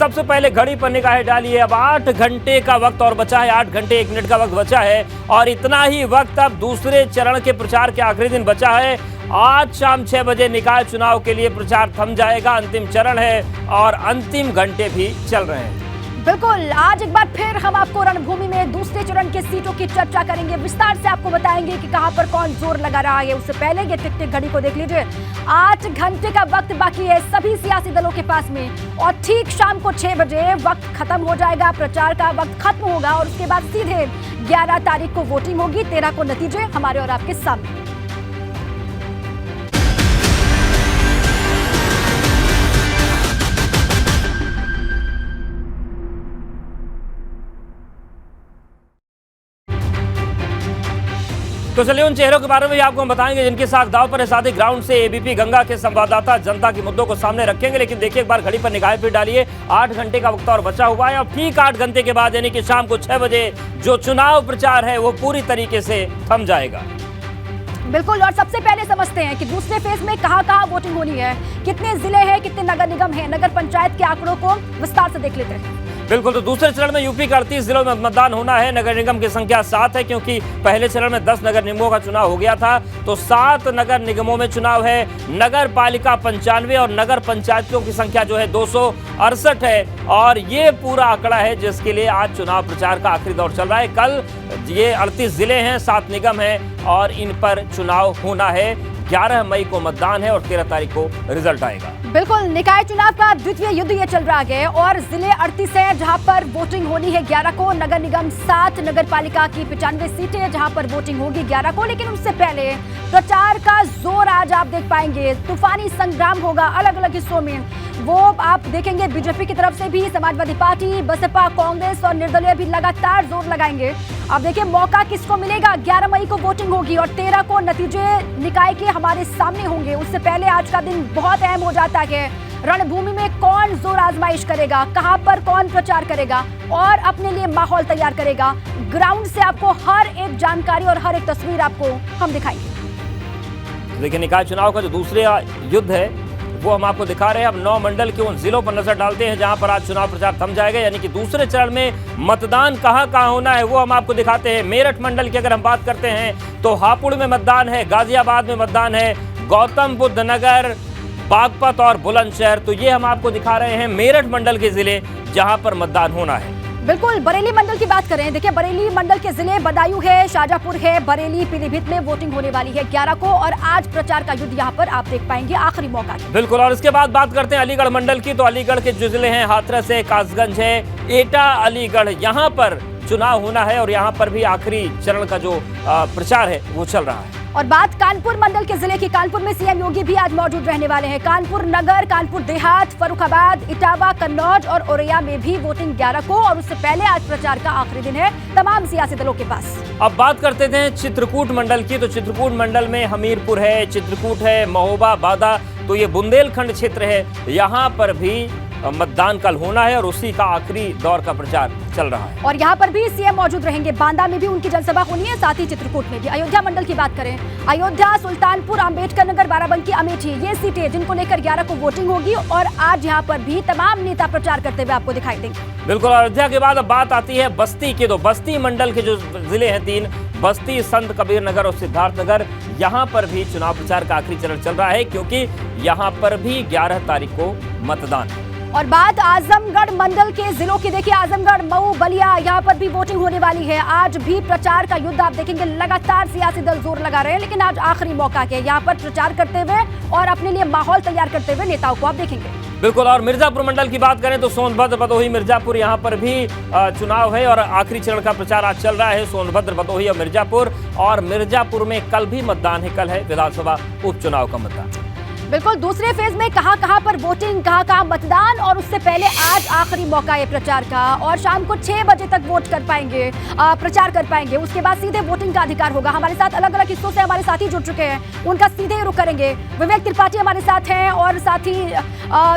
सबसे पहले घड़ी पर निगाहें डालिए। अब 8 घंटे का वक्त और बचा है, 8 घंटे 1 मिनट का वक्त बचा है और इतना ही वक्त अब दूसरे चरण के प्रचार के आखिरी दिन बचा है। आज शाम 6 बजे निकाय चुनाव के लिए प्रचार थम जाएगा। अंतिम चरण है और अंतिम घंटे भी चल रहे हैं। बिल्कुल, आज एक बार फिर हम आपको रणभूमि में दूसरे चरण के सीटों की चर्चा करेंगे, विस्तार से आपको बताएंगे कि कहां पर कौन जोर लगा रहा है। उससे पहले ये टिक टिक घड़ी को देख लीजिए, 8 घंटे का वक्त बाकी है सभी सियासी दलों के पास में और ठीक शाम को 6 बजे वक्त खत्म हो जाएगा, प्रचार का वक्त खत्म होगा और उसके बाद सीधे 11 तारीख को वोटिंग होगी। 13 को नतीजे हमारे और आपके सामने। तो चलिए उन चेहरों के बारे में आपको हम बताएंगे जिनके साथ दांव पर है। साथ ही ग्राउंड से एबीपी गंगा के संवाददाता जनता के मुद्दों को सामने रखेंगे। लेकिन देखिए एक बार घड़ी पर निगाहें फिर डालिए, 8 घंटे का वक्त और बचा हुआ है और ठीक 8 घंटे के बाद यानी कि शाम को 6 बजे जो चुनाव प्रचार है वो पूरी तरीके से थम जाएगा। बिल्कुल, और सबसे पहले समझते हैं कि दूसरे फेज में कहां वोटिंग होनी है, कितने जिले हैं, कितने नगर निगम हैं। नगर पंचायत के आंकड़ों को विस्तार से देख लेते हैं। बिल्कुल, तो दूसरे चरण में यूपी के 38 जिलों में मतदान होना है। नगर निगम की संख्या 7 है क्योंकि पहले चरण में 10 नगर निगमों का चुनाव हो गया था, तो 7 नगर निगमों में चुनाव है। नगर पालिका 95 और नगर पंचायतों की संख्या जो है 268 है और ये पूरा आंकड़ा है जिसके लिए आज चुनाव प्रचार का आखिरी दौर चल रहा है। कल ये 38 जिले हैं, 7 निगम हैं और इन पर चुनाव होना है। 11 मई को मतदान है और 13 तारीख को रिजल्ट आएगा। बिल्कुल, निकाय चुनाव का द्वितीय युद्ध ये चल रहा है और जिले 38 है जहां पर वोटिंग होनी है 11 को। नगर निगम 7, नगर पालिका की 95 सीटें जहां पर वोटिंग होगी 11 को। लेकिन उससे पहले प्रचार का जोर आज आप देख पाएंगे, तूफानी संग्राम होगा अलग अलग हिस्सों में। वो आप देखेंगे बीजेपी की तरफ से भी, समाजवादी पार्टी, बसपा, कांग्रेस और निर्दलीय भी लगातार जोर लगाएंगे। अब देखिए मौका किसको मिलेगा। 11 मई को वोटिंग होगी और 13 को नतीजे निकाय के हमारे सामने होंगे। उससे पहले आज का दिन बहुत अहम हो जाता है। रणभूमि में कौन जोर आजमाइश करेगा, कहां पर कौन प्रचार करेगा और अपने लिए माहौल तैयार करेगा। ग्राउंड से आपको हर एक जानकारी और हर एक तस्वीर आपको हम दिखाएंगे। देखिए निकाय चुनाव का जो दूसरा युद्ध है वो हम आपको दिखा रहे हैं। अब 9 मंडल के उन जिलों पर नजर डालते हैं जहां पर आज चुनाव प्रचार थम जाएगा, यानी कि दूसरे चरण में मतदान कहां होना है वो हम आपको दिखाते हैं। मेरठ मंडल की अगर हम बात करते हैं तो हापुड़ में मतदान है, गाजियाबाद में मतदान है, गौतम बुद्ध नगर, बागपत और बुलंदशहर। तो ये हम आपको दिखा रहे हैं मेरठ मंडल के जिले जहां पर मतदान होना है। बिल्कुल, बरेली मंडल की बात करें, देखिए बरेली मंडल के जिले बदायूं है, शाजापुर है, बरेली, पीलीभीत में वोटिंग होने वाली है 11 को और आज प्रचार का युद्ध यहां पर आप देख पाएंगे आखिरी मौका। बिल्कुल, और इसके बाद बात करते हैं अलीगढ़ मंडल की। तो अलीगढ़ के जो जिले हैं हाथरस है, कासगंज है, एटा, अलीगढ़, यहाँ पर चुनाव होना है और यहाँ पर भी आखिरी चरण का जो प्रचार है वो चल रहा है। और बात कानपुर मंडल के जिले की, कानपुर में सीएम योगी भी आज मौजूद रहने वाले हैं। कानपुर नगर, कानपुर देहात, फर्रुखाबाद, इटावा, कन्नौज और औरैया में भी वोटिंग 11 को और उससे पहले आज प्रचार का आखिरी दिन है तमाम सियासी दलों के पास। अब बात करते थे चित्रकूट मंडल की। तो चित्रकूट मंडल में हमीरपुर है, चित्रकूट है, महोबा, बादा, तो ये बुंदेलखंड क्षेत्र है, यहाँ पर भी मतदान कल होना है और उसी का आखिरी दौर का प्रचार चल रहा है। और यहाँ पर भी सीएम मौजूद रहेंगे, बांदा में भी उनकी जनसभा होनी है, साथ ही चित्रकूट में भी। अयोध्या मंडल की बात करें, अयोध्या, सुल्तानपुर, अंबेडकर नगर, बाराबंकी, अमेठी, ये सीटें जिनको लेकर 11 को वोटिंग होगी और आज यहाँ पर भी तमाम नेता प्रचार करते हुए आपको दिखाई देंगे। बिल्कुल, अयोध्या के बाद अब बात आती है बस्ती की। तो बस्ती मंडल के जो जिले हैं 3, बस्ती, संत कबीर नगर और सिद्धार्थ नगर, यहाँ पर भी चुनाव प्रचार का आखिरी चरण चल रहा है क्योंकि यहाँ पर भी 11 तारीख को मतदान है। और बात आजमगढ़ मंडल के जिलों की, देखिए आजमगढ़, मऊ, बलिया, यहाँ पर भी वोटिंग होने वाली है। आज भी प्रचार का युद्ध आप देखेंगे, लगातार सियासी दल जोर लगा रहे हैं, लेकिन आज आखिरी मौका है यहाँ पर प्रचार करते हुए और अपने लिए माहौल तैयार करते हुए नेताओं को आप देखेंगे। बिल्कुल, और मिर्जापुर मंडल की बात करें तो सोनभद्र, भदोही, मिर्जापुर, यहाँ पर भी चुनाव है और आखिरी चरण का प्रचार आज चल रहा है। सोनभद्र, भदोही और मिर्जापुर में कल भी मतदान है। कल है विधानसभा उपचुनाव का मतदान। बिल्कुल, दूसरे फेज में कहां पर वोटिंग, कहां मतदान और उससे पहले आज आखिरी मौका है प्रचार का और शाम को 6 बजे तक वोट कर पाएंगे, प्रचार कर पाएंगे। उसके बाद सीधे वोटिंग का अधिकार होगा। हमारे साथ अलग अलग हिस्सों से हमारे साथी जुड़ चुके हैं, उनका सीधे रुख करेंगे। विवेक त्रिपाठी हमारे साथ हैं और साथ ही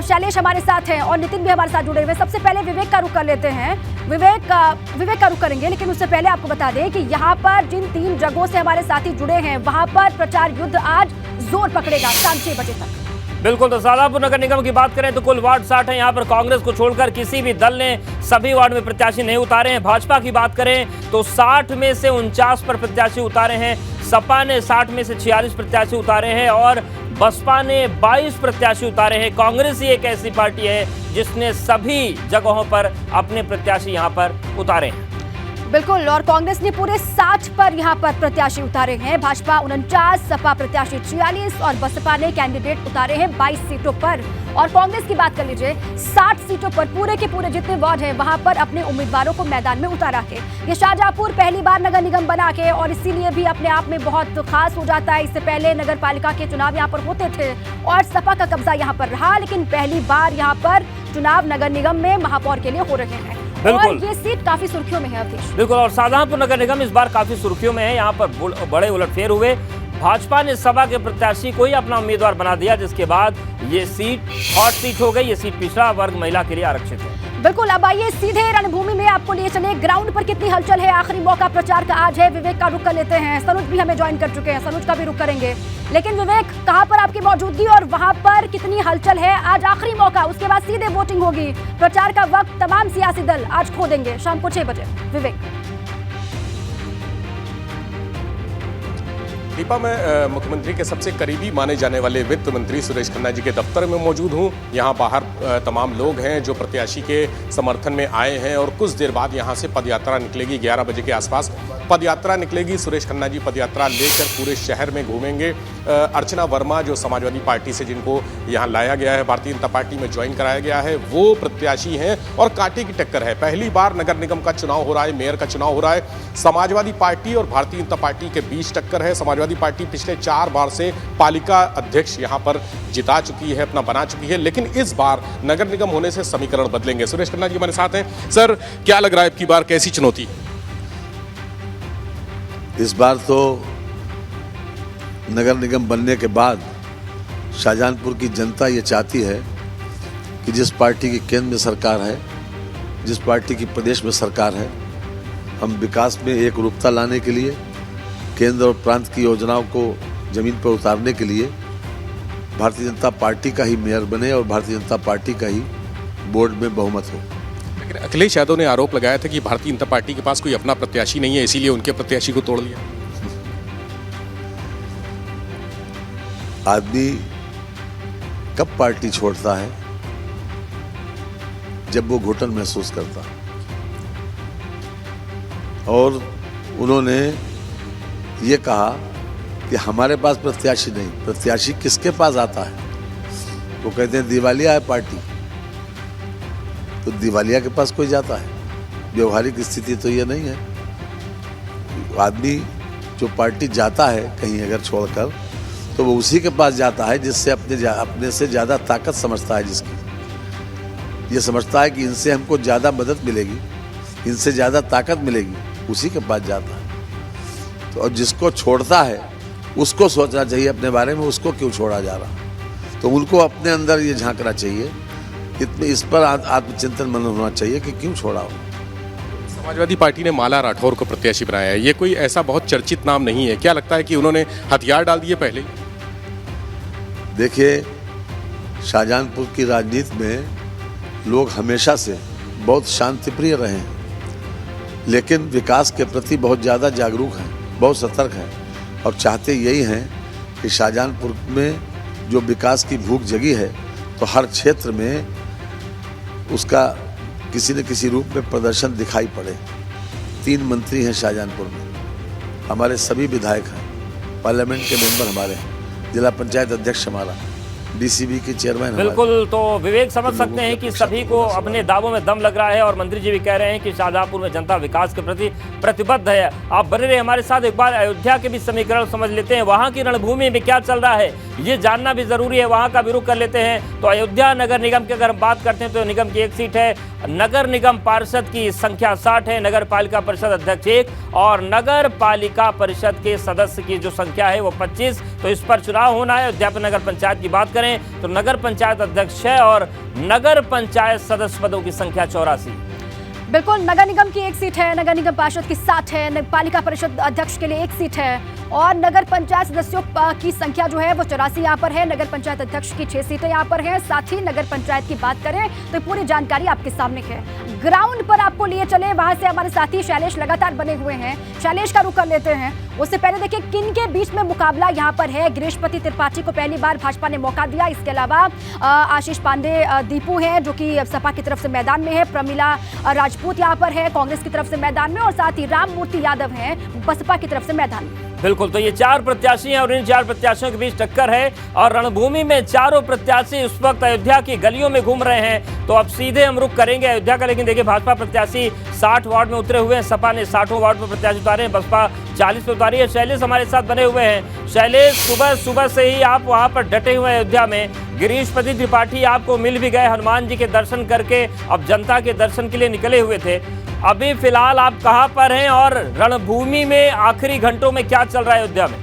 शैलेश हमारे साथ हैं और नितिन भी हमारे साथ जुड़े हुए। सबसे पहले विवेक का रुख कर लेते हैं। विवेक का रुख करेंगे, लेकिन उससे पहले आपको बता दें कि यहाँ पर जिन 3 जगहों से हमारे साथी जुड़े हैं वहां पर प्रचार युद्ध आज जोर पकड़ेगा शाम 6 बजे तक। बिल्कुल, तो शाहजहांपुर नगर निगम की बात करें तो कुल वार्ड 60 है। यहाँ पर कांग्रेस को छोड़कर किसी भी दल ने सभी वार्ड में प्रत्याशी नहीं उतारे हैं। भाजपा की बात करें तो 60 में से 49 पर प्रत्याशी उतारे हैं। सपा ने 60 में से 46 प्रत्याशी उतारे हैं और बसपा ने 22 प्रत्याशी उतारे हैं। कांग्रेस ही एक ऐसी पार्टी है जिसने सभी जगहों पर अपने प्रत्याशी यहाँ पर उतारे हैं। बिल्कुल, और कांग्रेस ने पूरे 60 पर यहाँ पर प्रत्याशी उतारे हैं। भाजपा 49, सपा प्रत्याशी 46 और बसपा ने कैंडिडेट उतारे हैं 22 सीटों पर। और कांग्रेस की बात कर लीजिए, 60 सीटों पर पूरे के पूरे जितने वार्ड हैं वहां पर अपने उम्मीदवारों को मैदान में उतारा के। ये शाहजहांपुर पहली बार नगर निगम बना के और इसीलिए भी अपने आप में बहुत खास हो जाता है। इससे पहले नगर पालिका के चुनाव यहाँ पर होते थे और सपा का कब्जा यहाँ पर रहा, लेकिन पहली बार यहाँ पर चुनाव नगर निगम में महापौर के लिए हो रहे हैं और ये सीट काफी सुर्खियों में है अवधेश। बिल्कुल, और शाहजहांपुर नगर निगम इस बार काफी सुर्खियों में है। यहाँ पर बड़े उलटफेर हुए। भाजपा ने सपा के प्रत्याशी को ही अपना उम्मीदवार बना दिया, जिसके बाद ये सीट हॉट सीट हो गई। ये सीट पिछड़ा वर्ग महिला के लिए आरक्षित है। बिल्कुल, अब आइए सीधे रणभूमि में आपको लिए चले। ग्राउंड पर कितनी हलचल है, आखिरी मौका प्रचार का आज है। विवेक का रुख कर लेते हैं, सनुज भी हमें ज्वाइन कर चुके हैं, सनुज का भी रुख करेंगे। लेकिन विवेक, कहां पर आपकी मौजूदगी और वहां पर कितनी हलचल है? आज आखिरी मौका, उसके बाद सीधे वोटिंग होगी। प्रचार का वक्त तमाम सियासी दल आज खो देंगे शाम को 6 बजे। विवेक। दीपा, मैं मुख्यमंत्री के सबसे करीबी माने जाने वाले वित्त मंत्री सुरेश खन्ना जी के दफ्तर में मौजूद हूं। यहां बाहर तमाम लोग हैं जो प्रत्याशी के समर्थन में आए हैं और कुछ देर बाद यहां से पदयात्रा निकलेगी। 11 बजे के आसपास पदयात्रा निकलेगी। सुरेश खन्ना जी पदयात्रा लेकर पूरे शहर में घूमेंगे। अर्चना वर्मा जो समाजवादी पार्टी से जिनको यहाँ लाया गया है, भारतीय जनता पार्टी में ज्वाइन कराया गया है, वो प्रत्याशी हैं और कांटे की टक्कर है। पहली बार नगर निगम का चुनाव हो रहा है, मेयर का चुनाव हो रहा है। समाजवादी पार्टी और भारतीय जनता पार्टी के बीच टक्कर है। समाजवादी पार्टी पिछले 4 बार से पालिका अध्यक्ष यहाँ पर जिता चुकी है, अपना बना चुकी है, लेकिन इस बार नगर निगम होने से समीकरण बदलेंगे। सुरेश खन्ना जी हमारे साथ हैं। सर, क्या लग रहा है आपकी बार कैसी चुनौती? इस बार तो नगर निगम बनने के बाद शाहजहांपुर की जनता ये चाहती है कि जिस पार्टी की केंद्र में सरकार है, जिस पार्टी की प्रदेश में सरकार है, हम विकास में एक रूपता लाने के लिए, केंद्र और प्रांत की योजनाओं को जमीन पर उतारने के लिए भारतीय जनता पार्टी का ही मेयर बने और भारतीय जनता पार्टी का ही बोर्ड में बहुमत हो। लेकिन अखिलेश यादव ने आरोप लगाया था कि भारतीय जनता पार्टी के पास कोई अपना प्रत्याशी नहीं है, इसीलिए उनके प्रत्याशी को तोड़ लिया। आदमी कब पार्टी छोड़ता है? जब वो घुटन महसूस करता। और उन्होंने ये कहा कि हमारे पास प्रत्याशी नहीं। प्रत्याशी किसके पास आता है? वो कहते हैं दिवालिया है पार्टी, तो दिवालिया के पास कोई जाता है? व्यवहारिक स्थिति तो ये नहीं है। आदमी जो पार्टी जाता है कहीं अगर छोड़कर, तो वो उसी के पास जाता है जिससे अपने से ज़्यादा ताकत समझता है, जिसकी ये समझता है कि इनसे हमको ज़्यादा मदद मिलेगी, इनसे ज़्यादा ताकत मिलेगी, उसी के पास जाता है। तो और जिसको छोड़ता है उसको सोचना चाहिए अपने बारे में, उसको क्यों छोड़ा जा रहा। तो उनको अपने अंदर ये झांकना चाहिए, इस पर आत्मचिंतन मन होना चाहिए कि क्यों छोड़ा हो। समाजवादी पार्टी ने माला राठौर को प्रत्याशी बनाया है। ये कोई ऐसा बहुत चर्चित नाम नहीं है। क्या लगता है कि उन्होंने हथियार डाल दिए पहले? देखिए, शाहजहांपुर की राजनीति में लोग हमेशा से बहुत शांतिप्रिय रहे हैं, लेकिन विकास के प्रति बहुत ज़्यादा जागरूक हैं, बहुत सतर्क हैं और चाहते यही हैं कि शाहजहांपुर में जो विकास की भूख जगी है, तो हर क्षेत्र में उसका किसी न किसी रूप में प्रदर्शन दिखाई पड़े। 3 मंत्री हैं शाहजहांपुर में, हमारे सभी विधायक हैं, पार्लियामेंट के मेंबर हमारे हैं, जिला पंचायत अध्यक्ष हमारा, डीसीबी के चेयरमैन। बिल्कुल, तो विवेक समझ सकते हैं कि सभी को अपने दावों में दम लग रहा है और मंत्री जी भी कह रहे हैं कि शाहजहांपुर में जनता विकास के प्रति प्रतिबद्ध है। आप बने रहे हमारे साथ, एक बार अयोध्या के भी समीकरण समझ लेते हैं। वहां की रणभूमि में क्या चल रहा है ये जानना भी जरूरी है, वहां का भी रुख कर लेते हैं। तो अयोध्या नगर निगम की अगर हम बात करते हैं तो निगम की एक सीट है, नगर निगम पार्षद की संख्या 60 है, नगर पालिका परिषद अध्यक्ष 1 और नगर पालिका परिषद के सदस्य की जो संख्या है वो 25। तो इस पर चुनाव होना है। अयोध्या नगर पंचायत की बात करें तो नगर पंचायत अध्यक्ष 6 और नगर पंचायत सदस्य पदों की संख्या 84। बिल्कुल, नगर निगम की एक सीट है, नगर निगम पार्षद की 60 है, पालिका परिषद अध्यक्ष के लिए एक सीट है और नगर पंचायत सदस्यों की संख्या जो है वो 84 यहाँ पर है। नगर पंचायत अध्यक्ष की 6 सीटें यहाँ पर हैं। साथ ही नगर पंचायत की बात करें तो पूरी जानकारी आपके सामने है। ग्राउंड पर आपको लिए चले, वहां से हमारे साथी शैलेश लगातार बने हुए हैं। शैलेश का रुख कर लेते हैं। उससे पहले देखिए किन के बीच में मुकाबला यहाँ पर है। गिरीशपति त्रिपाठी को पहली बार भाजपा ने मौका दिया। इसके अलावा आशीष पांडे दीपू हैं जो कि सपा की तरफ से मैदान में है। प्रमिला राजपूत यहाँ पर है कांग्रेस की तरफ से मैदान में, और साथ ही राम मूर्ति यादव हैं बसपा की तरफ से मैदान में। बिल्कुल, तो ये 4 प्रत्याशी हैं और इन 4 प्रत्याशियों के बीच टक्कर है और रणभूमि में चारों प्रत्याशी इस वक्त अयोध्या की गलियों में घूम रहे हैं। तो अब सीधे हम रुख करेंगे अयोध्या का, लेकिन देखिए भाजपा प्रत्याशी 60 वार्ड में उतरे हुए हैं। सपा ने 60 वार्ड पर प्रत्याशी उतारे हैं, बसपा 40 पे उतारी है। शैलेश हमारे साथ बने हुए हैं। शैलेश, सुबह से ही आप वहां पर डटे हुए हैं अयोध्या में। गिरीशपति त्रिपाठी आपको मिल भी गए, हनुमान जी के दर्शन करके अब जनता के दर्शन के लिए निकले हुए थे। अभी फिलहाल आप कहां पर हैं और रणभूमि में आखिरी घंटों में क्या चल रहा है अयोध्या में?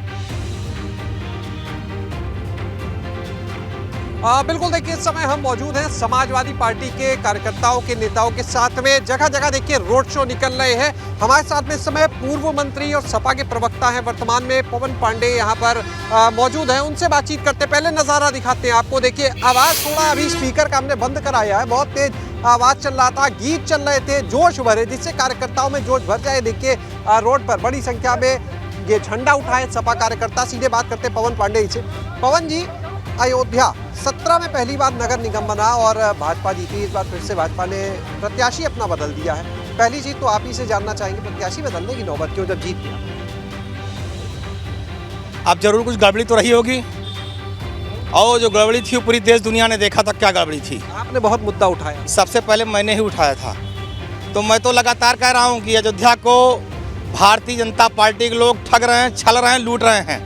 बिल्कुल, देखिए इस समय हम मौजूद हैं समाजवादी पार्टी के कार्यकर्ताओं के नेताओं के साथ में। जगह जगह देखिए रोड शो निकल रहे हैं। हमारे साथ में इस समय पूर्व मंत्री और सपा के प्रवक्ता हैं वर्तमान में पवन पांडे यहाँ पर मौजूद हैं। उनसे बातचीत करते पहले नज़ारा दिखाते हैं आपको। देखिए आवाज़ थोड़ा अभी स्पीकर का हमने बंद कराया है, बहुत तेज आवाज़ चल रहा था, गीत चल रहे थे, जोश भरे, जिससे कार्यकर्ताओं में जोश भर जाए। देखिए रोड पर बड़ी संख्या में ये झंडा उठाए सपा कार्यकर्ता। सीधे बात करते पवन पांडे जी से। पवन जी, अयोध्या 17 में पहली बार नगर निगम बना और भाजपा जीती। इस बार फिर से भाजपा ने प्रत्याशी अपना बदल दिया है। पहली जीत तो आप ही से जानना चाहेंगे, प्रत्याशी बदलने की नौबत क्यों जब जीत गया? अब जरूर कुछ गड़बड़ी तो रही होगी, और जो गड़बड़ी थी पूरी देश दुनिया ने देखा था क्या गड़बड़ी थी। आपने बहुत मुद्दा उठाया। सबसे पहले मैंने ही उठाया था। तो मैं तो लगातार कह रहा हूँ कि अयोध्या को भारतीय जनता पार्टी के लोग ठग रहे हैं, छल रहे हैं, लूट रहे हैं।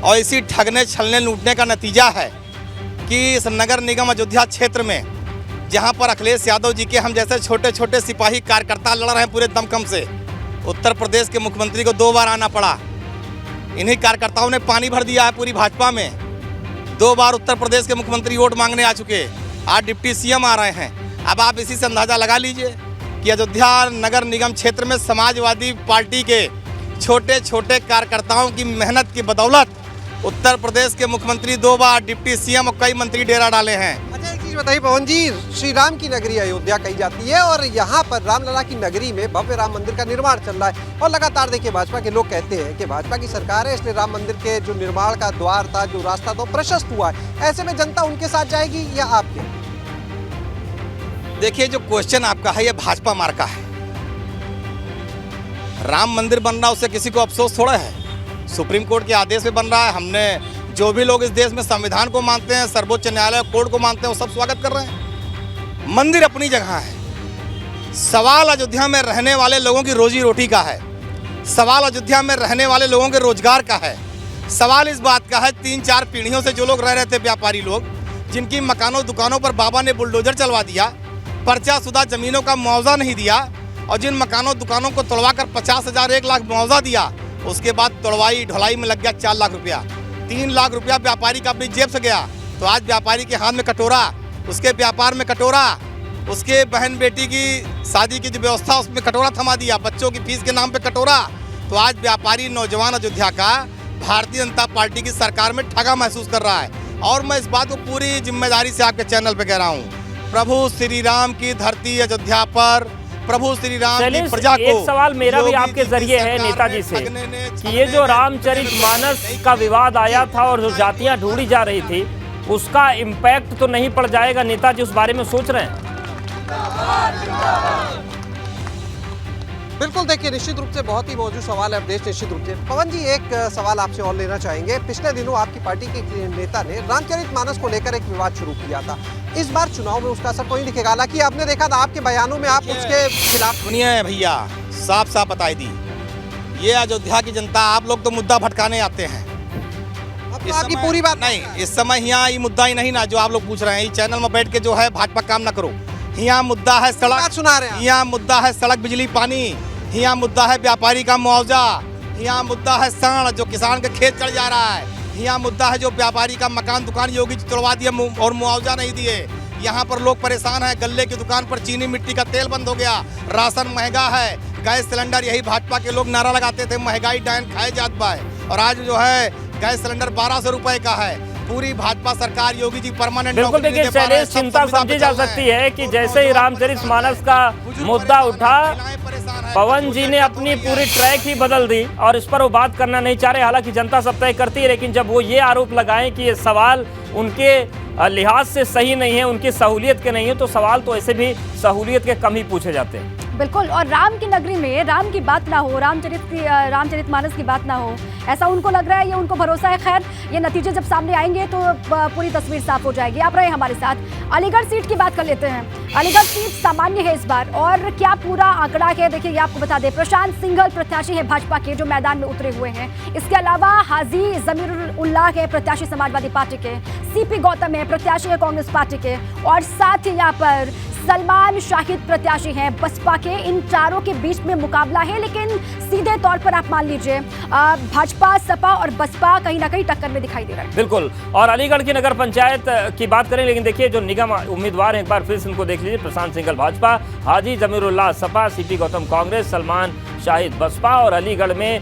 और इसी ठगने छलने लूटने का नतीजा है कि इस नगर निगम अयोध्या क्षेत्र में, जहाँ पर अखिलेश यादव जी के हम जैसे छोटे छोटे सिपाही कार्यकर्ता लड़ रहे हैं पूरे दमखम से, उत्तर प्रदेश के मुख्यमंत्री को 2 बार आना पड़ा। इन्हीं कार्यकर्ताओं ने पानी भर दिया है पूरी भाजपा में। 2 बार उत्तर प्रदेश के मुख्यमंत्री वोट मांगने आ चुके, आज डिप्टी सीएम आ रहे हैं। अब आप इसी से अंदाजा लगा लीजिए कि अयोध्या नगर निगम क्षेत्र में समाजवादी पार्टी के छोटे छोटे कार्यकर्ताओं की मेहनत की बदौलत उत्तर प्रदेश के मुख्यमंत्री 2 बार, डिप्टी सीएम और कई मंत्री डेरा डाले हैं। अच्छा, एक चीज बताइए पवन जी, श्री राम की नगरी अयोध्या कही जाती है और यहाँ पर रामलला की नगरी में भव्य राम मंदिर का निर्माण चल रहा है। और लगातार देखिए भाजपा के लोग कहते हैं कि भाजपा की सरकार है, इसलिए राम मंदिर के जो निर्माण का द्वार था, जो रास्ता था, प्रशस्त हुआ है। ऐसे में जनता उनके साथ जाएगी या आपके? देखिए, जो क्वेश्चन आपका है ये भाजपा मार्का है। राम मंदिर बन रहा, उससे किसी को अफसोस थोड़ा है। सुप्रीम कोर्ट के आदेश पे बन रहा है। हमने जो भी लोग इस देश में संविधान को मानते हैं, सर्वोच्च न्यायालय कोर्ट को मानते हैं, वो सब स्वागत कर रहे हैं। मंदिर अपनी जगह है। सवाल अयोध्या में रहने वाले लोगों की रोजी रोटी का है। सवाल अयोध्या में रहने वाले लोगों के रोजगार का है। सवाल इस बात का है, 3-4 पीढ़ियों से जो लोग रह रहे थे, व्यापारी लोग, जिनकी मकानों दुकानों पर बाबा ने बुलडोजर चलवा दिया, पर्चाशुदा जमीनों का मुआवजा नहीं दिया, और जिन मकानों दुकानों को तोड़वा कर 50,000 1 लाख मुआवजा दिया, उसके बाद तोड़वाई ढुलाई में लग गया 4 लाख रुपया। 3 लाख रुपया व्यापारी का अपनी जेब से गया। तो आज व्यापारी के हाथ में कटोरा, उसके व्यापार में कटोरा, उसके बहन बेटी की शादी की जो व्यवस्था उसमें कटोरा थमा दिया, बच्चों की फीस के नाम पे कटोरा। तो आज व्यापारी नौजवान अयोध्या का भारतीय जनता पार्टी की सरकार में ठगा महसूस कर रहा है। और मैं इस बात को पूरी जिम्मेदारी से आपके चैनल पे कह रहा हूँ, प्रभु श्री राम की धरती अयोध्या पर, प्रभु श्री राम की प्रजा को। एक सवाल मेरा भी आपके जरिए है नेताजी से कि ये जो रामचरितमानस का विवाद आया था और जो जातियां ढूंढी जा रही थी, उसका इम्पैक्ट तो नहीं पड़ जाएगा? नेताजी उस बारे में सोच रहे हैं? बिल्कुल, देखिए निश्चित रूप से बहुत ही मौजूद सवाल है अवधेश, निश्चित रूप से। पवन जी, एक सवाल आपसे और लेना चाहेंगे। पिछले दिनों आपकी पार्टी के नेता ने रामचरितमानस को लेकर एक विवाद शुरू किया था। इस बार चुनाव में उसका असर कोई नहीं दिखेगा। हालांकि आपने देखा था आपके बयानों में आप उसके खिलाफ। सुनिए भैया, साफ साफ बताई दी, ये अयोध्या की जनता, आप लोग तो मुद्दा भटकाने आते हैं। अब तो आपकी पूरी बात नहीं, इस समय यहाँ ये मुद्दा ही नहीं ना जो आप लोग पूछ रहे हैं। इस चैनल में बैठ के जो है भाजपा काम ना करो। यहाँ मुद्दा है सड़क, सुना रहे हैं। यहाँ मुद्दा है सड़क, बिजली, पानी। यहाँ मुद्दा है व्यापारी का मुआवजा। यहाँ मुद्दा है साण, जो किसान के खेत चढ़ जा रहा है। यहाँ मुद्दा है जो व्यापारी का मकान दुकान योगी तोड़वा दिए और मुआवजा नहीं दिए। यहाँ पर लोग परेशान हैं। गल्ले की दुकान पर चीनी मिट्टी का तेल बंद हो गया, राशन महंगा है, गैस सिलेंडर। यही भाजपा के लोग नारा लगाते थे, महंगाई डायन खाए जात पाए। और आज जो है गैस सिलेंडर 1200 रुपए का है। पूरी भाजपा सरकार योगी जी परमानेंट बिल्कुल देखिए शैलेश, चिंता समझी जा सकती है कि जैसे ही रामचरितमानस का मुद्दा उठा, पवन जी ने अपनी पूरी ट्रैक ही बदल दी और इस पर वो बात करना नहीं चाह रहे। हालांकि जनता सब तय करती है, लेकिन जब वो ये आरोप लगाएं कि ये सवाल उनके लिहाज से सही नहीं है, उनकी सहूलियत के नहीं है, तो सवाल तो ऐसे भी सहूलियत के कम ही पूछे जाते हैं। बिल्कुल, और राम की नगरी में राम की बात ना हो, रामचरितमानस की बात ना हो, ऐसा उनको लग रहा है, ये उनको भरोसा है। खैर, ये नतीजे जब सामने आएंगे तो पूरी तस्वीर साफ हो जाएगी। आप रहे हमारे साथ। अलीगढ़ सीट की बात कर लेते हैं। अलीगढ़ सीट सामान्य है इस बार, और क्या पूरा आंकड़ा है देखिए, ये आपको बता दें। प्रशांत सिंघल प्रत्याशी है भाजपा के, जो मैदान में उतरे हुए हैं। इसके अलावा हाजी जमीरुल्लाह है प्रत्याशी समाजवादी पार्टी के, सीपी गौतम है प्रत्याशी है कांग्रेस पार्टी के, और साथ ही यहाँ पर सलमान शाहिद प्रत्याशी हैं बसपा के। इन चारों के बीच में मुकाबला है, लेकिन सीधे तौर पर आप मान लीजिए भाजपा, सपा और बसपा कहीं ना कहीं टक्कर में दिखाई दे रहा है। बिल्कुल, और अलीगढ़ की नगर पंचायत की बात करें, लेकिन देखिए जो निगम उम्मीदवार हैं, एक बार फिर से इनको देख लीजिए। प्रशांत सिंघल भाजपा, हाजी जमीरुल्लाह सपा, सीपी गौतम कांग्रेस, सलमान शाहिद बसपा, और अलीगढ़ में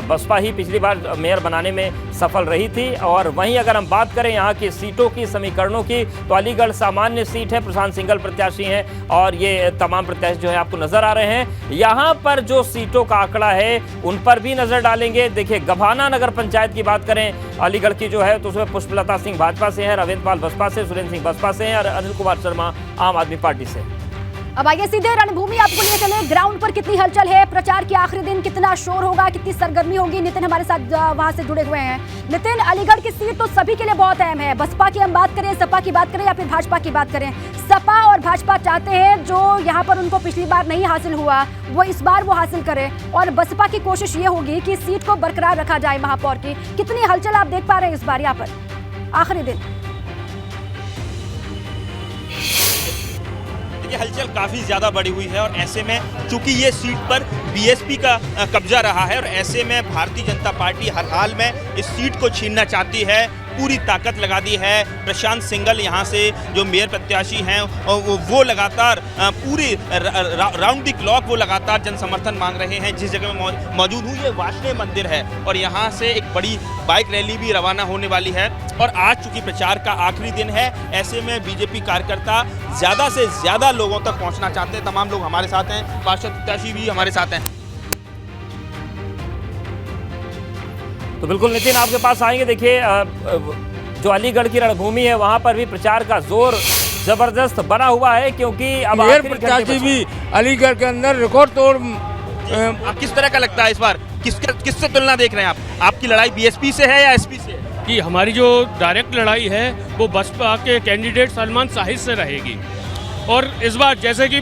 बसपा ही पिछली बार मेयर बनाने में सफल रही थी। और वहीं अगर हम बात करें यहाँ की सीटों की, समीकरणों की, तो अलीगढ़ सामान्य सीट है, प्रशांत सिंघल प्रत्याशी हैं और ये तमाम प्रत्याशी जो है आपको नजर आ रहे हैं। यहाँ पर जो सीटों का आंकड़ा है उन पर भी नजर डालेंगे। देखिए गभाना नगर पंचायत की बात करें अलीगढ़ की जो है, तो उसमें पुष्पलता सिंह भाजपा से है, रविंद्र पाल बसपा से, सुरेंद्र सिंह बसपा से हैं और अनिल कुमार शर्मा आम आदमी पार्टी से। अब आइए सीधे रणभूमि आपको लिए चले। ग्राउंड पर कितनी हलचल है, प्रचार के आखिरी दिन कितना शोर होगा, कितनी सरगर्मी होगी। नितिन हमारे साथ वहां से जुड़े हुए हैं। नितिन, अलीगढ़ की सीट तो सभी के लिए बहुत अहम है। बसपा की हम बात करें, सपा की बात करें या फिर भाजपा की बात करें, सपा और भाजपा चाहते हैं जो यहाँ पर उनको पिछली बार नहीं हासिल हुआ वो इस बार वो हासिल करें, और बसपा की कोशिश ये होगी कि सीट को बरकरार रखा जाए महापौर की। कितनी हलचल आप देख पा रहे हैं इस बार यहाँ पर आखिरी दिन? हलचल काफी ज्यादा बढ़ी हुई है, और ऐसे में चूंकि ये सीट पर बीएसपी का कब्जा रहा है, और ऐसे में भारतीय जनता पार्टी हर हाल में इस सीट को छीनना चाहती है। पूरी ताकत लगा दी है। प्रशांत सिंघल यहाँ से जो मेयर प्रत्याशी हैं वो लगातार पूरी राउंड द क्लॉक वो लगातार जन समर्थन मांग रहे हैं। जिस जगह में मौजूद हूँ ये वार्ष्णेय मंदिर है, और यहाँ से एक बड़ी बाइक रैली भी रवाना होने वाली है। और आज चूंकि प्रचार का आखिरी दिन है, ऐसे में बीजेपी कार्यकर्ता ज़्यादा से ज़्यादा लोगों तक पहुँचना चाहते हैं। तमाम लोग हमारे साथ हैं, पार्षद प्रत्याशी भी हमारे साथ हैं। तो बिल्कुल नितिन आपके पास आएंगे। देखिए जो अलीगढ़ की रणभूमि है वहां पर भी प्रचार का जोर जबरदस्त बना हुआ है, क्योंकि अब मेयर प्रत्याशी भी अलीगढ़ के अंदर रिकॉर्ड तोड़। किस तरह का लगता है इस बार, किससे तुलना देख रहे हैं आप? आपकी लड़ाई बीएसपी से है या एसपी से? कि हमारी जो डायरेक्ट लड़ाई है वो बसपा के कैंडिडेट सलमान शाहिद से रहेगी, और इस बार जैसे कि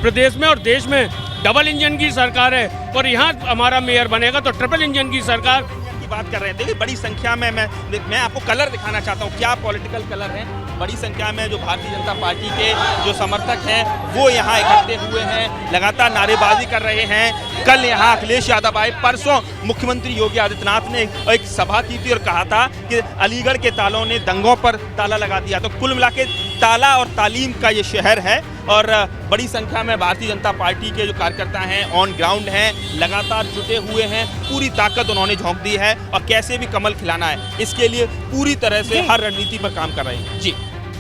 प्रदेश में और देश में डबल इंजन की सरकार है, और यहाँ हमारा मेयर बनेगा तो ट्रिपल इंजन की सरकार बात कर रहे हैं। देखिए बड़ी संख्या में मैं आपको कलर दिखाना चाहता हूँ, क्या पॉलिटिकल कलर है। बड़ी संख्या में जो भारतीय जनता पार्टी के जो समर्थक हैं वो यहाँ इकट्ठे हुए हैं, लगातार नारेबाजी कर रहे हैं। कल यहाँ अखिलेश यादव आए, परसों मुख्यमंत्री योगी आदित्यनाथ ने एक सभा की थी और कहा था कि अलीगढ़ के तालों ने दंगों पर ताला लगा दिया। तो कुल मिला के ताला और तालीम का ये शहर है, और बड़ी संख्या में भारतीय जनता पार्टी के जो कार्यकर्ता हैं ऑन ग्राउंड हैं, लगातार जुटे हुए हैं। पूरी ताकत उन्होंने झोंक दी है, और कैसे भी कमल खिलाना है इसके लिए पूरी तरह से हर रणनीति पर काम कर रहे हैं। जी,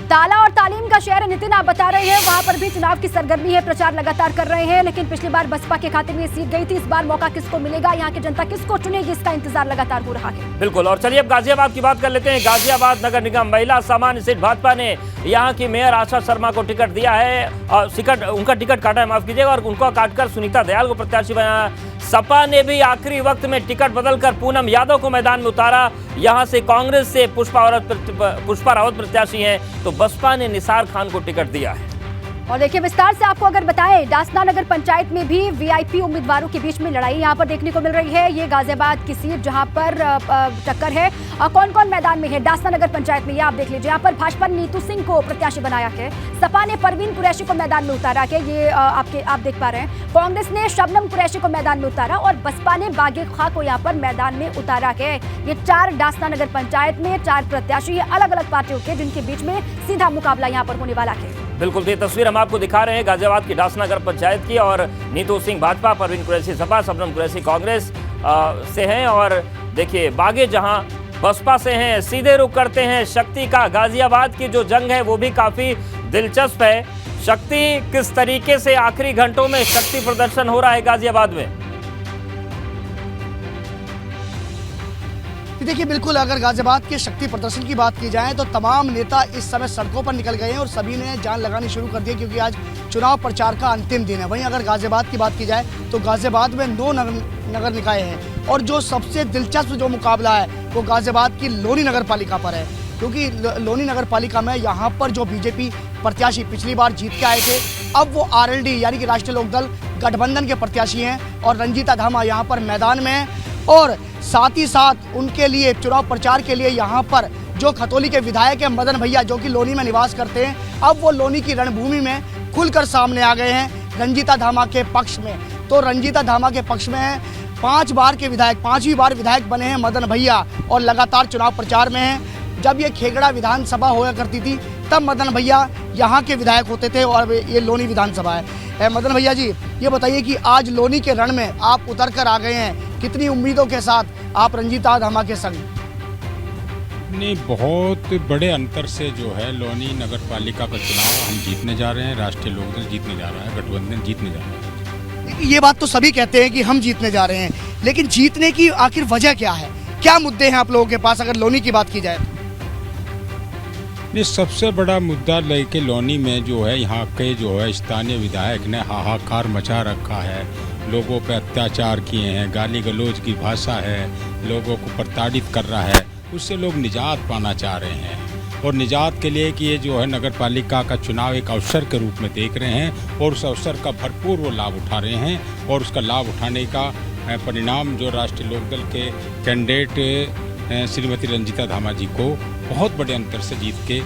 ताला और तालीम का शहर नितिन आप बता रहे हैं, वहां पर भी चुनाव की सरगर्मी है, प्रचार लगातार कर रहे हैं। लेकिन पिछली बार बसपा के खाते में सीट गई थी, इस बार मौका किसको मिलेगा, यहाँ की जनता किसको चुनेगी, इसका इंतजार लगातार हो रहा है। बिल्कुल, और चलिए अब गाजियाबाद की बात कर लेते हैं। गाजियाबाद नगर निगम महिला सामान्य सीट भाजपा ने यहाँ की मेयर आशा शर्मा को टिकट दिया है, और उनका टिकट काटा है, माफ कीजिएगा, और उनको काटकर सुनीता दयाल को प्रत्याशी बनाया। सपा ने भी आखिरी वक्त में टिकट बदलकर पूनम यादव को मैदान में उतारा। यहाँ से कांग्रेस से पुष्पा रावत प्रत्याशी हैं, तो बसपा ने निसार खान को टिकट दिया है। और देखिए विस्तार से आपको अगर बताएं, डासना नगर पंचायत में भी वीआईपी उम्मीदवारों के बीच में लड़ाई यहाँ पर देखने को मिल रही है। ये गाजियाबाद की सीट जहाँ पर टक्कर है, कौन कौन मैदान में है डासना नगर पंचायत में, ये आप देख लीजिए। यहाँ पर भाजपा ने नीतू सिंह को प्रत्याशी बनाया है, सपा ने परवीन कुरैशी को मैदान में उतारा है, ये आप देख पा रहे हैं। कांग्रेस ने शबनम कुरैशी को मैदान में उतारा, और बसपा ने बागे खां को यहाँ पर मैदान में उतारा है। ये 4 डासना नगर पंचायत में 4 प्रत्याशी अलग अलग पार्टियों के, जिनके बीच में सीधा मुकाबला यहाँ पर होने वाला है। बिल्कुल, ये तस्वीर हम आपको दिखा रहे हैं गाजियाबाद की डासना नगर पंचायत की, और नीतू सिंह भाजपा, परवीन कुरैशी सपा, शबनम कुरैशी कांग्रेस से हैं, और देखिए बागे जहां बसपा से हैं, सीधे रुख करते हैं शक्ति का। गाजियाबाद की जो जंग है वो भी काफी दिलचस्प है। शक्ति किस तरीके से आखिरी घंटों में शक्ति प्रदर्शन हो रहा है गाजियाबाद में? देखिए बिल्कुल, अगर गाजियाबाद के शक्ति प्रदर्शन की बात की जाए तो तमाम नेता इस समय सड़कों पर निकल गए हैं और सभी ने जान लगानी शुरू कर दी है, क्योंकि आज चुनाव प्रचार का अंतिम दिन है। वहीं अगर गाजियाबाद की बात की जाए तो गाजियाबाद में 9 नगर निकाय हैं और जो सबसे दिलचस्प जो मुकाबला है वो गाजियाबाद की लोनी नगर पालिका पर है, क्योंकि लोनी नगर पालिका में यहाँ पर जो बीजेपी प्रत्याशी पिछली बार जीत के आए थे, अब वो आरएलडी यानी कि राष्ट्रीय लोकदल गठबंधन के प्रत्याशी हैं और रंजीता धामा यहाँ पर मैदान में है। और साथ ही साथ उनके लिए चुनाव प्रचार के लिए यहाँ पर जो खतौली के विधायक हैं मदन भैया, जो कि लोनी में निवास करते हैं, अब वो लोनी की रणभूमि में खुलकर सामने आ गए हैं रंजीता धामा के पक्ष में। तो रंजीता धामा के पक्ष में 5 बार के विधायक, 5वीं बार विधायक बने हैं मदन भैया और लगातार चुनाव प्रचार में हैं। जब ये खेगड़ा विधानसभा हुआ करती थी तब मदन भैया यहाँ के विधायक होते थे और ये लोनी विधानसभा है। मदन भैया जी, ये बताइए कि आज लोनी के रण में आप उतर कर आ गए हैं, कितनी उम्मीदों के साथ आप रंजीता धामा के संग? नहीं, बहुत बड़े अंतर से जो है लोनी नगर पालिका का चुनाव हम जीतने जा रहे हैं। राष्ट्रीय लोकदल जीतने जा रहा है, गठबंधन जीतने जा रहा है। ये बात तो सभी कहते हैं कि हम जीतने जा रहे हैं, लेकिन जीतने की आखिर वजह क्या है? क्या मुद्दे हैं आप लोगों के पास अगर लोनी की बात की जाए? ये सबसे बड़ा मुद्दा लेके लोनी में जो है यहाँ के जो है स्थानीय विधायक ने हाहाकार मचा रखा है। लोगों पे अत्याचार किए हैं, गाली गलौज की भाषा है, लोगों को प्रताड़ित कर रहा है। उससे लोग निजात पाना चाह रहे हैं और निजात के लिए कि ये जो है नगर पालिका का चुनाव एक अवसर के रूप में देख रहे हैं और उस अवसर का भरपूर वो लाभ उठा रहे हैं। और उसका लाभ उठाने का परिणाम जो राष्ट्रीय लोकदल के कैंडिडेट श्रीमती रंजीता धामा जी को बहुत बड़े अंतर से जीत के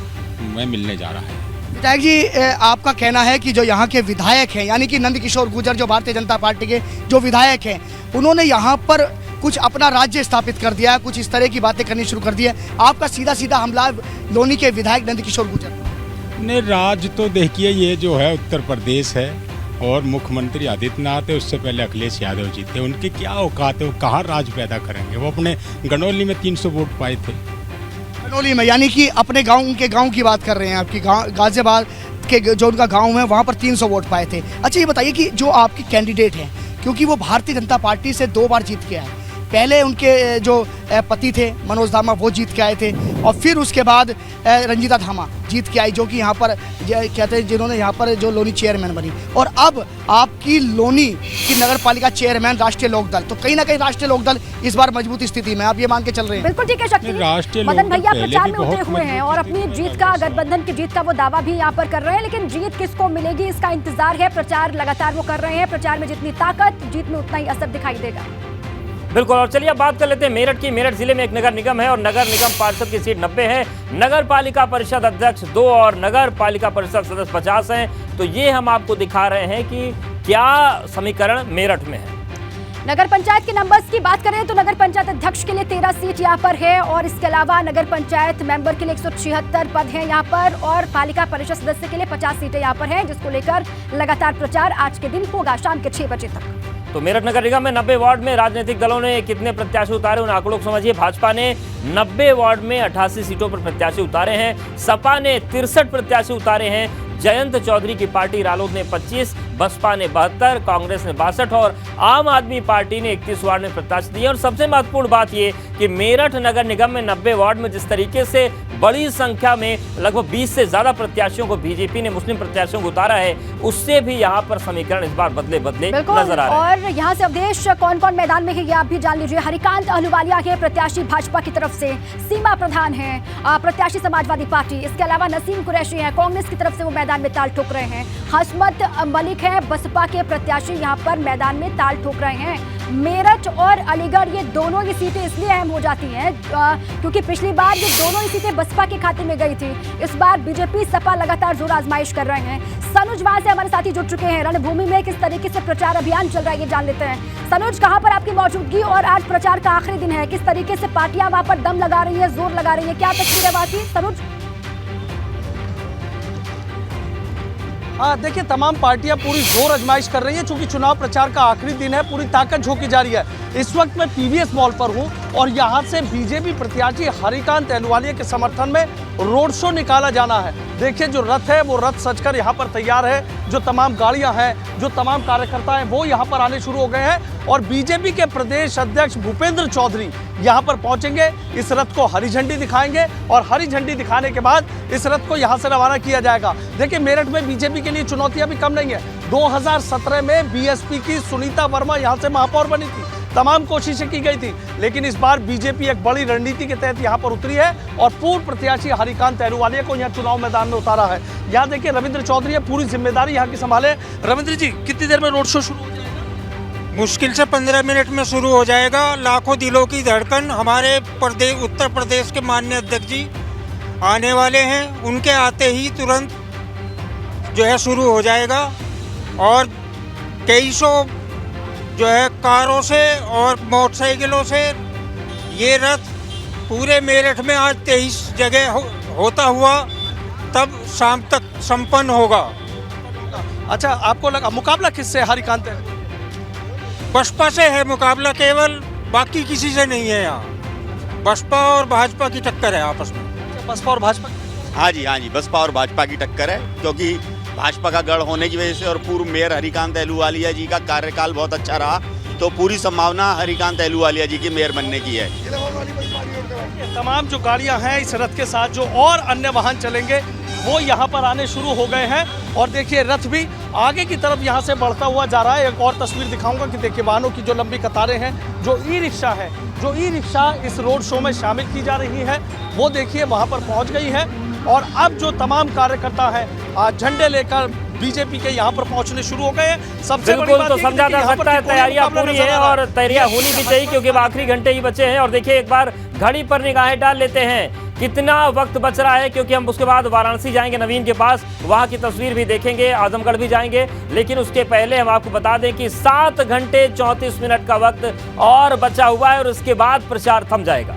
में मिलने जा रहा है। विधायक जी, आपका कहना है कि जो यहाँ के विधायक हैं यानी कि नंदकिशोर गुर्जर जो भारतीय जनता पार्टी के जो विधायक हैं, उन्होंने यहाँ पर कुछ अपना राज्य स्थापित कर दिया है, कुछ इस तरह की बातें करनी शुरू कर दी है। आपका सीधा सीधा हमला लोनी के विधायक नंदकिशोर गुर्जर ने राज तो देखिए, ये जो है उत्तर प्रदेश है और मुख्यमंत्री आदित्यनाथ है, उससे पहले अखिलेश यादव जी थे। उनकी क्या औकात है, वो कहाँ राज पैदा करेंगे? वो अपने गनौली में 300 वोट पाए थे। गनौली में यानी कि अपने गाँव, उनके गाँव की बात कर रहे हैं आपकी, गाजियाबाद के जो उनका गाँव है वहाँ पर 300 वोट पाए थे। अच्छा, ये बताइए कि जो आपके कैंडिडेट हैं, क्योंकि वो भारतीय जनता पार्टी से 2 बार जीत के आए, पहले उनके जो पति थे मनोज धामा वो जीत के आए थे और फिर उसके बाद रंजीता धामा जीत के आई, जो कि यहाँ पर कहते हैं जिन्होंने यहाँ पर जो लोनी चेयरमैन बनी। और अब आपकी लोनी की नगर पालिका चेयरमैन राष्ट्रीय लोकदल, तो कहीं ना कहीं राष्ट्रीय लोकदल इस बार मजबूत स्थिति में, आप ये मान के चल रहे हैं? बिल्कुल ठीक है शक्ति। मदन भैया प्रचार में उतरे हुए हैं और अपनी जीत का, गठबंधन की जीत का वो दावा भी यहाँ पर कर रहे हैं, लेकिन जीत किसको मिलेगी इसका इंतजार है। प्रचार लगातार वो कर रहे हैं, प्रचार में जितनी ताकत, जीत में उतना ही असर दिखाई देगा। बिल्कुल। और चलिए अब बात कर लेते हैं मेरठ की। मेरठ जिले में एक नगर निगम है और नगर निगम पार्षद की सीट 90 है, नगर पालिका परिषद अध्यक्ष 2 और नगर पालिका परिषद सदस्य 50 हैं। तो ये हम आपको दिखा रहे हैं कि क्या समीकरण मेरठ में है। नगर पंचायत के नंबर्स की बात करें तो नगर पंचायत अध्यक्ष के लिए 13 सीट यहाँ पर है और इसके अलावा नगर पंचायत मेंबर के लिए 176 पद हैं यहाँ पर और पालिका परिषद सदस्य के लिए 50 सीटें यहाँ पर हैं, जिसको लेकर लगातार प्रचार आज के दिन होगा शाम के 6 बजे तक। तो मेरठ नगर निगम में 90 वार्ड में राजनीतिक दलों ने कितने प्रत्याशी उतारे, उन आंकड़ों को समझिए। भाजपा ने 90 वार्ड में 88 सीटों पर प्रत्याशी उतारे हैं, सपा ने 63 प्रत्याशी उतारे हैं, जयंत चौधरी की पार्टी रालोद ने 25, बसपा ने 72, कांग्रेस ने 62 और आम आदमी पार्टी ने 31 वार्ड में प्रत्याशी दिए। और सबसे महत्वपूर्ण बात यह कि मेरठ नगर निगम में 90 वार्ड में जिस तरीके से बड़ी संख्या में लगभग 20 से ज्यादा प्रत्याशियों को बीजेपी ने मुस्लिम प्रत्याशियों को उतारा है, उससे भी यहाँ पर समीकरण इस बार बदले नजर आ रहे हैं। और यहाँ से अवधेश कौन कौन मैदान में है ये आप भी जान लीजिए। हरिकांत अहलूवालिया के प्रत्याशी भाजपा की तरफ से, सीमा प्रधान है प्रत्याशी समाजवादी पार्टी, इसके अलावा नसीम कुरैशी है कांग्रेस की तरफ से, वो मैदान में ताल ठोक रहे हैं। हसमत मलिक है बसपा के प्रत्याशी, यहाँ पर मैदान में ताल ठोक रहे हैं। मेरठ और अलीगढ़ ये दोनों ही सीटें इसलिए अहम हो जाती हैं क्योंकि पिछली बार ये दोनों ही सीटें बसपा के खाते में गई थी। इस बार बीजेपी सपा लगातार जोर आजमाइश कर रहे हैं। सनुज वहां से हमारे साथी जुड़ चुके हैं, रणभूमि में किस तरीके से प्रचार अभियान चल रहा है ये जान लेते हैं। सनुज, कहां पर आपकी मौजूदगी और आज प्रचार का आखिरी दिन है, किस तरीके से पार्टियां वहां पर दम लगा रही है, जोर लगा रही है, क्या तस्वीर है वहां की सनुज? देखिए, तमाम पार्टियां पूरी जोर आजमाइश कर रही है, चूंकि चुनाव प्रचार का आखिरी दिन है, पूरी ताकत झोंकी जा रही है। इस वक्त मैं पीवीएस मॉल पर हूं और यहाँ से बीजेपी प्रत्याशी हरिकांत अहलूवालिया के समर्थन में रोड शो निकाला जाना है। देखिए जो रथ है वो रथ सजकर यहाँ पर तैयार है, जो तमाम गाड़ियाँ हैं, जो तमाम कार्यकर्ता हैं वो यहाँ पर आने शुरू हो गए हैं और बीजेपी के प्रदेश अध्यक्ष भूपेंद्र चौधरी यहाँ पर पहुँचेंगे, इस रथ को हरी झंडी दिखाएंगे और हरी झंडी दिखाने के बाद इस रथ को यहाँ से रवाना किया जाएगा। देखिए मेरठ में बीजेपी के लिए चुनौतियाँ भी कम नहीं है। 2017 में बीएसपी की सुनीता वर्मा यहाँ से महापौर बनी थी, तमाम कोशिशें की गई थी, लेकिन इस बार बीजेपी एक बड़ी रणनीति के तहत यहाँ पर उतरी है और पूर्व प्रत्याशी हरिकांत अहलूवालिया को यहाँ चुनाव मैदान में उतारा है। यहाँ देखिए रविंद्र चौधरी है, पूरी जिम्मेदारी यहाँ की संभाले। रविंद्र जी, कितनी देर में रोड शो शुरू हो जाएगा? मुश्किल से 15 मिनट में शुरू हो जाएगा। लाखों दिलों की धड़कन हमारे प्रदेश उत्तर प्रदेश के माननीय अध्यक्ष जी आने वाले हैं, उनके आते ही तुरंत जो है शुरू हो जाएगा और कई सौ जो है कारों से और मोटरसाइकिलों से ये रथ पूरे मेरठ में आज 23 जगह होता हुआ तब शाम तक संपन्न होगा। अच्छा, आपको लगा मुकाबला किससे? हरिकांत बसपा से है मुकाबला, केवल बाकी किसी से नहीं है। यहाँ बसपा और भाजपा की टक्कर है आपस में। बसपा और भाजपा? हाँ जी, बसपा और भाजपा की टक्कर है, क्योंकि भाजपा का गढ़ होने की वजह से और पूर्व मेयर हरिकांत अहलूवालिया जी का कार्यकाल बहुत अच्छा रहा, तो पूरी संभावना हरिकांत अहलूवालिया जी के मेयर बनने की है। तमाम जो गाड़ियां हैं इस रथ के साथ, जो और अन्य वाहन चलेंगे वो यहाँ पर आने शुरू हो गए हैं और देखिए रथ भी आगे की तरफ यहाँ से बढ़ता हुआ जा रहा है। एक और तस्वीर दिखाऊंगा कि देखिए वाहनों की जो लंबी कतारें हैं, जो ई रिक्शा है, जो ई रिक्शा इस रोड शो में शामिल की जा रही है, वो देखिए वहाँ पर पहुँच गई है और अब जो तमाम कार्यकर्ता हैं झंडे लेकर बीजेपी के यहाँ पर पहुंचने शुरू हो गए हैं। सबसे बड़ी बिल्कुल, बात तो ये समझा जा सकता है तैयारियां पूरी है और तैयारियां होनी भी चाहिए, क्योंकि आखिरी घंटे ही बचे हैं। और देखिए एक बार घड़ी पर निगाहें डाल लेते हैं कितना वक्त बच रहा है, क्योंकि हम उसके बाद वाराणसी जाएंगे नवीन के पास, वहां की तस्वीर भी देखेंगे, आजमगढ़ भी जाएंगे। लेकिन उसके पहले हम आपको बता दें कि 7 घंटे 34 मिनट का वक्त और बचा हुआ है और उसके बाद प्रचार थम जाएगा।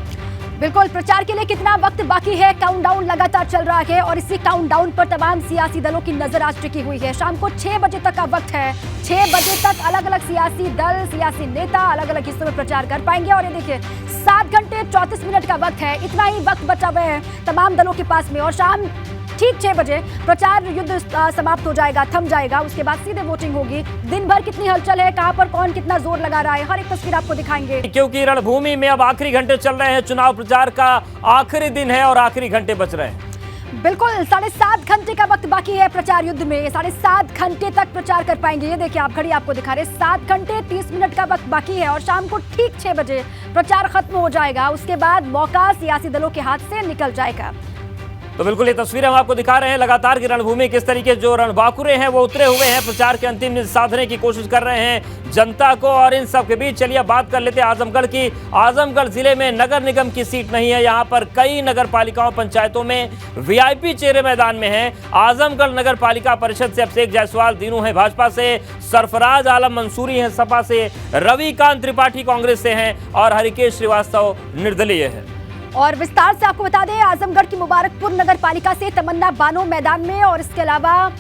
बिल्कुल, प्रचार के लिए कितना वक्त बाकी है? काउंटडाउन लगातार चल रहा है और इसी काउंटडाउन पर तमाम सियासी दलों की नजर आज टिकी हुई है। शाम को 6 बजे तक का वक्त है। 6 बजे तक अलग अलग सियासी दल, सियासी नेता अलग अलग हिस्सों में प्रचार कर पाएंगे और ये देखिए 7 घंटे 34 मिनट का वक्त है, इतना ही वक्त बचा हुआ है तमाम दलों के पास में और शाम ठीक 6 बजे प्रचार युद्ध समाप्त हो जाएगा, थम जाएगा। उसके बाद सीधे वोटिंग होगी। दिन भर कितनी हलचल है, कहां पर कौन कितना जोर लगा रहा है, हर एक तस्वीर आपको दिखाएंगे, क्योंकि रणभूमि में अब आखिरी घंटे चल रहे हैं। चुनाव प्रचार का आखिरी दिन है और आखिरी घंटे बच रहे हैं। बिल्कुल 7.5 घंटे का वक्त बाकी है प्रचार युद्ध में। 7.5 घंटे तक प्रचार कर पाएंगे। ये देखिए आप घड़ी आपको दिखा रहे, 7 घंटे 30 मिनट का वक्त बाकी है और शाम को ठीक 6 बजे प्रचार खत्म हो जाएगा। उसके बाद मौका सियासी दलों के हाथ से निकल जाएगा। तो बिल्कुल ये तस्वीरें हम आपको दिखा रहे हैं लगातार की रणभूमि किस तरीके जो रणबांकुरे हैं वो उतरे हुए हैं, प्रचार के अंतिम दिन साधने की कोशिश कर रहे हैं जनता को। और इन सब के बीच चलिए बात कर लेते हैं आजमगढ़ की। आजमगढ़ जिले में नगर निगम की सीट नहीं है। यहाँ पर कई नगर पालिकाओं पंचायतों में वीआईपी चेहरे मैदान में हैं। आजमगढ़ नगर पालिका परिषद से अभिषेक जायसवाल दिनू है भाजपा से, सरफराज आलम मंसूरी हैं सपा से, रविकांत त्रिपाठी कांग्रेस से हैं और हरिकेश श्रीवास्तव निर्दलीय है। और विस्तार से आपको बता दें, आजमगढ़ की मुबारकपुर नगर पालिका से तमन्ना बानो मैदान में और इसके अलावा